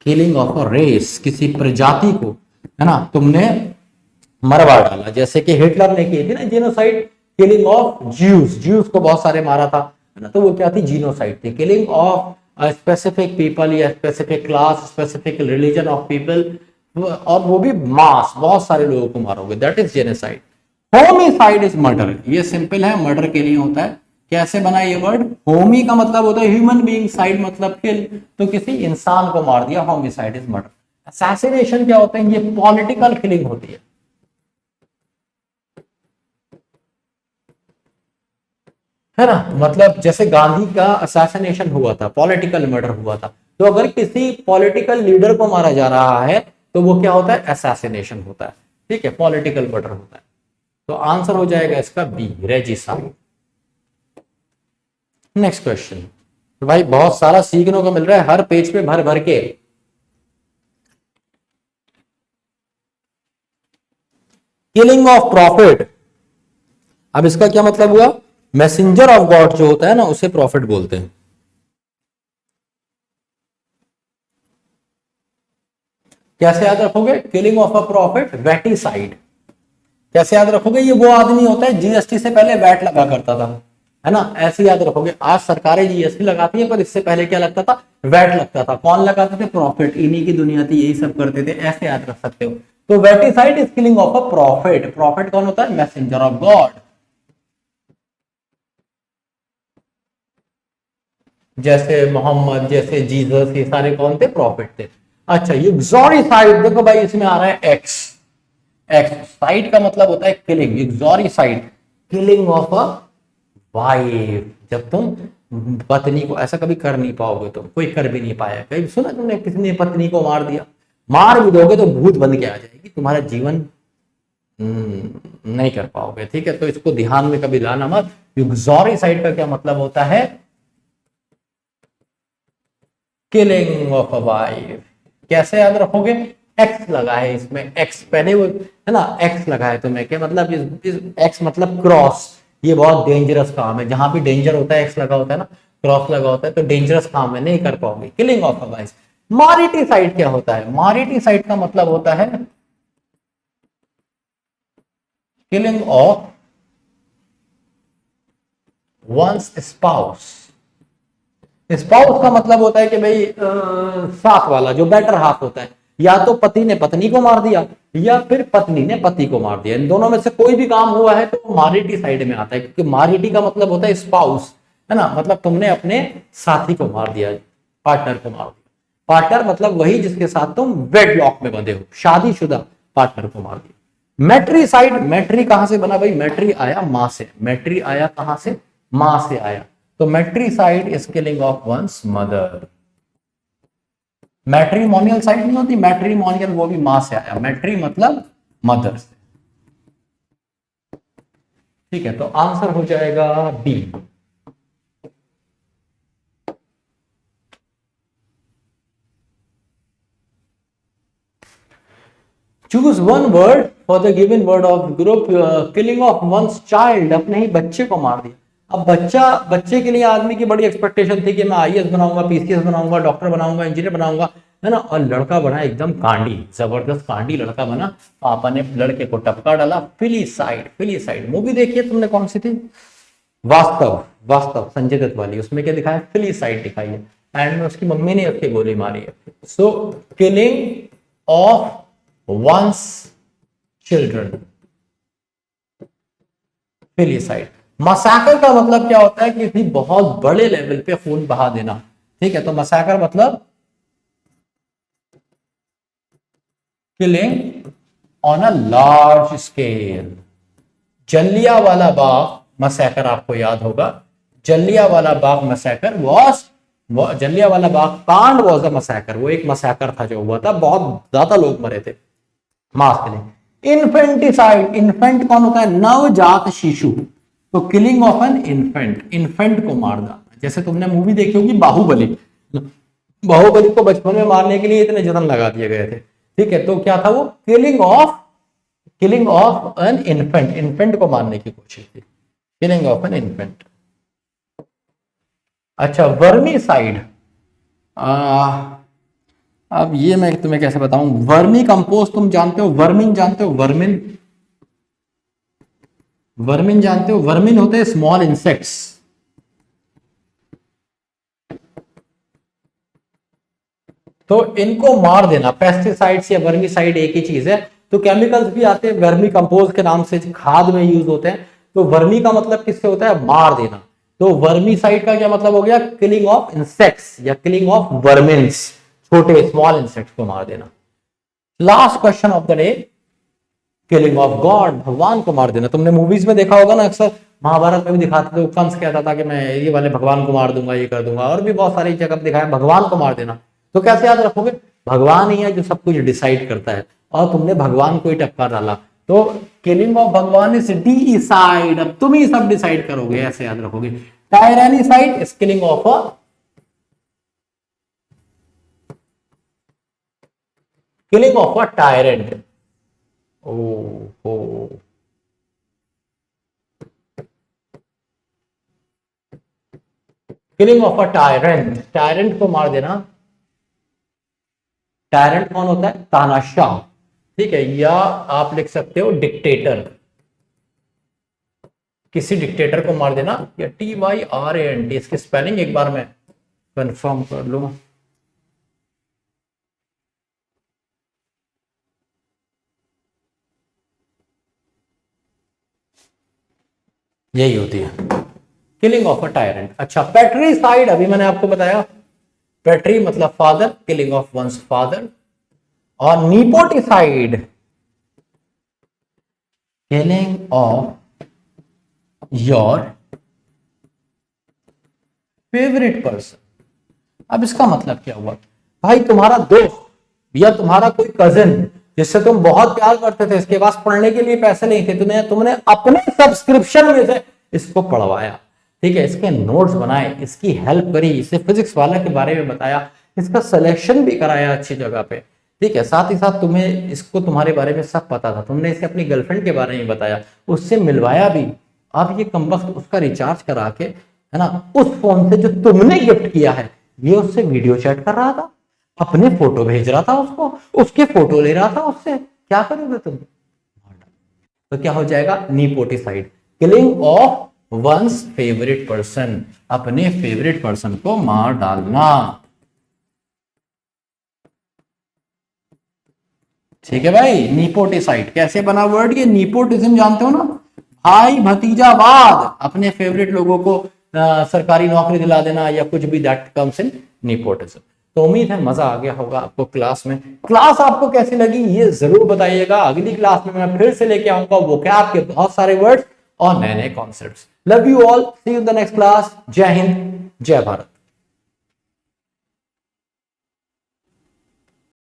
किलिंग ऑफ अ रेस, किसी प्रजाति को, है ना, तुमने मरवा डाला। जैसे कि हिटलर ने की थी ना genocide, killing of Jews, Jews को बहुत सारे मारा था, है ना, तो वो क्या थी, जीनोसाइड थी। किलिंग ऑफ स्पेसिफिक पीपल या specific class, specific religion of people, और वो भी मास, बहुत सारे लोगों को मारोगे, that is genocide. Homicide is murder, ये सिंपल है, मर्डर के लिए होता है। कैसे बना ये वर्ड, होमी का मतलब होता है ह्यूमन बीइंग, साइड मतलब किल, तो किसी इंसान को मार दिया, होमिसाइड इज मर्डर। असैसिनेशन क्या होता है, ये पॉलिटिकल किलिंग होती है ना। मतलब जैसे गांधी का असैसिनेशन हुआ था, पॉलिटिकल मर्डर हुआ था। तो अगर किसी पॉलिटिकल लीडर को मारा जा रहा है तो वो क्या होता है, असैसिनेशन होता है, ठीक है, पॉलिटिकल मर्डर होता है। तो आंसर हो जाएगा इसका बी, रेजिसाइड। नेक्स्ट क्वेश्चन, तो भाई बहुत सारा सीखने को मिल रहा है, हर पेज पे भर भर के। किलिंग ऑफ प्रॉफिट, अब इसका क्या मतलब हुआ, मैसेंजर ऑफ गॉड जो होता है ना, उसे प्रॉफिट बोलते हैं। कैसे याद रखोगे, किलिंग ऑफ अ प्रॉफिट, वैटिसाइड। कैसे याद रखोगे, ये वो आदमी होता है जीएसटी से पहले वैट लगा करता था, है ना, ऐसे याद रखोगे। आज सरकारें जीएसटी लगाती है, पर इससे पहले क्या लगता था, वैट लगता था। कौन लगाते थे, प्रॉफिट, इन्हीं की दुनिया थी, यही सब करते थे, ऐसे याद रख सकते हो। तो vaticide is killing of a prophet. Prophet कौन होता है, मैसेंजर ऑफ गॉड। जैसे मोहम्मद, जैसे जीसस, ये सारे कौन थे, प्रॉफिट थे। अच्छा, ये एक्सोरिसाइड, देखो भाई इसमें आ रहा है एक्स, एक्स साइड का मतलब होता है killing, uxoricide, killing of a wife. जब तुम पत्नी को, ऐसा कभी कर नहीं पाओगे तुम, कोई कर भी नहीं पाया। कभी सुना तुमने किसी ने पत्नी को मार दिया? मार भी दोगे तो भूत बन के आ जाएगी, तुम्हारा जीवन नहीं कर पाओगे। ठीक है, तो इसको ध्यान में कभी लाना मत। यूक्सोरिसाइड का क्या मतलब होता है? Killing of a wife. कैसे याद रखोगे? एक्स लगा है इसमें, एक्स पहले वो है ना, एक्स लगा है तुम्हें, क्या मतलब एक्स मतलब क्रॉस। ये बहुत डेंजरस काम है, जहां भी डेंजर होता है एक्स लगा होता है ना, क्रॉस लगा होता है, तो डेंजरस काम है, नहीं कर पाओगे। Killing of a wife. Mariticide क्या होता है? मारिटिसाइड का मतलब होता है killing of one's spouse. Spouse का मतलब होता है कि भाई साथ वाला, जो बेटर हाफ होता है। या तो पति ने पत्नी को मार दिया, या फिर पत्नी ने पति को मार दिया, इन दोनों में से कोई भी काम हुआ है तो मारिटी साइड में आता है, क्योंकि मारिटी का मतलब होता है स्पाउस, है ना, मतलब तुमने अपने साथी को मार दिया, पार्टनर को मार दिया। पार्टनर मतलब वही जिसके साथ तुम वेडलॉक में बंधे हो, शादीशुदा पार्टनर को मार दिया। मैट्रीसाइड, मैट्री कहां से बना भाई? मैट्री आया मां से, मैट्री आया कहां से? मां से आया। तो matricide is killing of one's mother. Matrimonial side नहीं होती, मैट्रीमोनियल वो भी मां से आया, मैट्री मतलब मदर से। ठीक है, तो आंसर हो जाएगा B. Choose one word for the given word of group. Killing of one's child, अपने ही बच्चे को मार दिया। अब बच्चे के लिए आदमी की बड़ी एक्सपेक्टेशन थी कि मैं आईएएस बनाऊंगा, पीसीएस बनाऊंगा, डॉक्टर बनाऊंगा, इंजीनियर बनाऊंगा, है ना, और लड़का बना एकदम कांडी, जबरदस्त कांडी लड़का बना। पापा ने लड़के को टपका डाला। फिलीसाइड, फिलीसाइड मूवी देखी है तुमने? कौन सी थी? वास्तव, वास्तव संजय दत्त वाली, उसमें क्या दिखाया? फिलीसाइड दिखाई है, एंड में उसकी मम्मी ने उसकी गोली मारी है। So killing of one's children, filicide. Massacre का मतलब क्या होता है? किसी बहुत बड़े लेवल पे खून बहा देना। ठीक है, तो मसाकर मतलब killing on a large scale. Jallianwala Bagh massacre आपको याद होगा, जलियांवाला बाग मसैकर वॉज, जलियांवाला बाग कांड वॉज अ मसैकर, वो एक मसैकर था जो हुआ था, बहुत ज्यादा लोग मरे थे मास के लिए। इन्फेंटिसाइड, इन्फेंट कौन होता है? नवजात शिशु। तो killing of an infant, infant को मारना। जैसे तुमने मूवी देखी होगी बाहुबली, बाहुबली को बचपन में मारने के लिए इतने जतन लगा दिए गए थे। ठीक है, तो क्या था वो? Killing of an infant, infant को मारने की कोशिश थी, किलिंग ऑफ एन इन्फेंट। अच्छा, वर्मीसाइड। अब ये मैं तुम्हें कैसे बताऊं? वर्मी कंपोस्ट तुम जानते हो? वर्मिन जानते हो? वर्मिन, वर्मिन जानते हो? वर्मिन होते हैं स्मॉल इंसेक्ट्स। तो इनको मार देना। पेस्टिसाइड्स या वर्मीसाइड एक ही चीज है। तो केमिकल्स भी आते हैं वर्मी कंपोस्ट के नाम से, खाद में यूज होते हैं। तो वर्मी का मतलब किससे होता है? मार देना। तो वर्मीसाइड का क्या मतलब हो गया? किलिंग ऑफ इंसेक्ट्स या किलिंग ऑफ वर्मिन्स, छोटे स्मॉल इंसेक्ट्स को मार देना। Last question of the day, killing of God, भगवान को मार देना। तुमने मूवीज में देखा होगा ना, अक्सर महाभारत में भी दिखाते थे, कंस कहता था कि मैं ये वाले भगवान को मार दूंगा, ये कर दूंगा, और भी बहुत सारी जगह दिखाया भगवान को मार देना। तो कैसे याद रखोगे? भगवान ही है जो सब कुछ डिसाइड करता है, और तुमने भगवान को ही टक्कर डाला, तो किलिंग ऑफ भगवान इज डिसाइड। अब तुम ही सब डिसाइड करोगे, ऐसे याद रखोगे। Tyrannicide is killing of a, killing of a tyrant. ओ हो, killing of a tyrant, tyrant को मार देना। टायरेंट कौन होता है? तानाशाह। ठीक है, या आप लिख सकते हो डिक्टेटर, किसी डिक्टेटर को मार देना। या TYRANT, इसकी स्पेलिंग एक बार मैं कंफर्म कर लूं। यही होती है, किलिंग ऑफ अ टायरेंट। अच्छा, पेट्रीसाइड, अभी मैंने आपको बताया, पेट्री मतलब father, killing of one's father. और nepoticide, killing of your favourite person. अब इसका मतलब क्या हुआ भाई, तुम्हारा दोस्त या तुम्हारा कोई कजिन जिससे तुम बहुत प्यार करते थे, इसके पास पढ़ने के लिए पैसे नहीं थे, तुमने अपने सब्सक्रिप्शन में से इसको पढ़वाया, ठीक है, इसके नोट्स बनाए, इसकी हेल्प करी, इसे फिजिक्स वाला के बारे में बताया, इसका सिलेक्शन भी कराया अच्छी जगह पे, ठीक है, साथ ही साथ तुम्हें इसको तुम्हारे बारे में सब पता था, तुमने इसे अपनी गर्लफ्रेंड के बारे में बताया, उससे मिलवाया भी। अब ये कमबख्त उसका रिचार्ज करा के, है ना, उस फोन से जो तुमने गिफ्ट किया है, ये उससे वीडियो चैट कर रहा था, अपने फोटो भेज रहा था उसको, उसके फोटो ले रहा था उससे, क्या करोगे तुम? तो क्या हो जाएगा? Nepoticide, killing of one's favourite person, अपने फेवरेट पर्सन को मार डालना। ठीक है भाई, नीपोटिसाइड कैसे बना वर्ड? ये नीपोटिज्म जानते हो ना, भाई भतीजावाद, अपने फेवरेट लोगों को सरकारी नौकरी दिला देना या कुछ भी, दैट कम्स इन नीपोटिज्म। तो उम्मीद है मजा आ गया होगा आपको क्लास में। क्लास आपको कैसी लगी ये जरूर बताइएगा। अगली क्लास में मैं फिर से लेके आऊंगा वोकैब के बहुत सारे वर्ड्स और नए नए concepts. Love you all, see you in the next class. Jai Hind, जय भारत।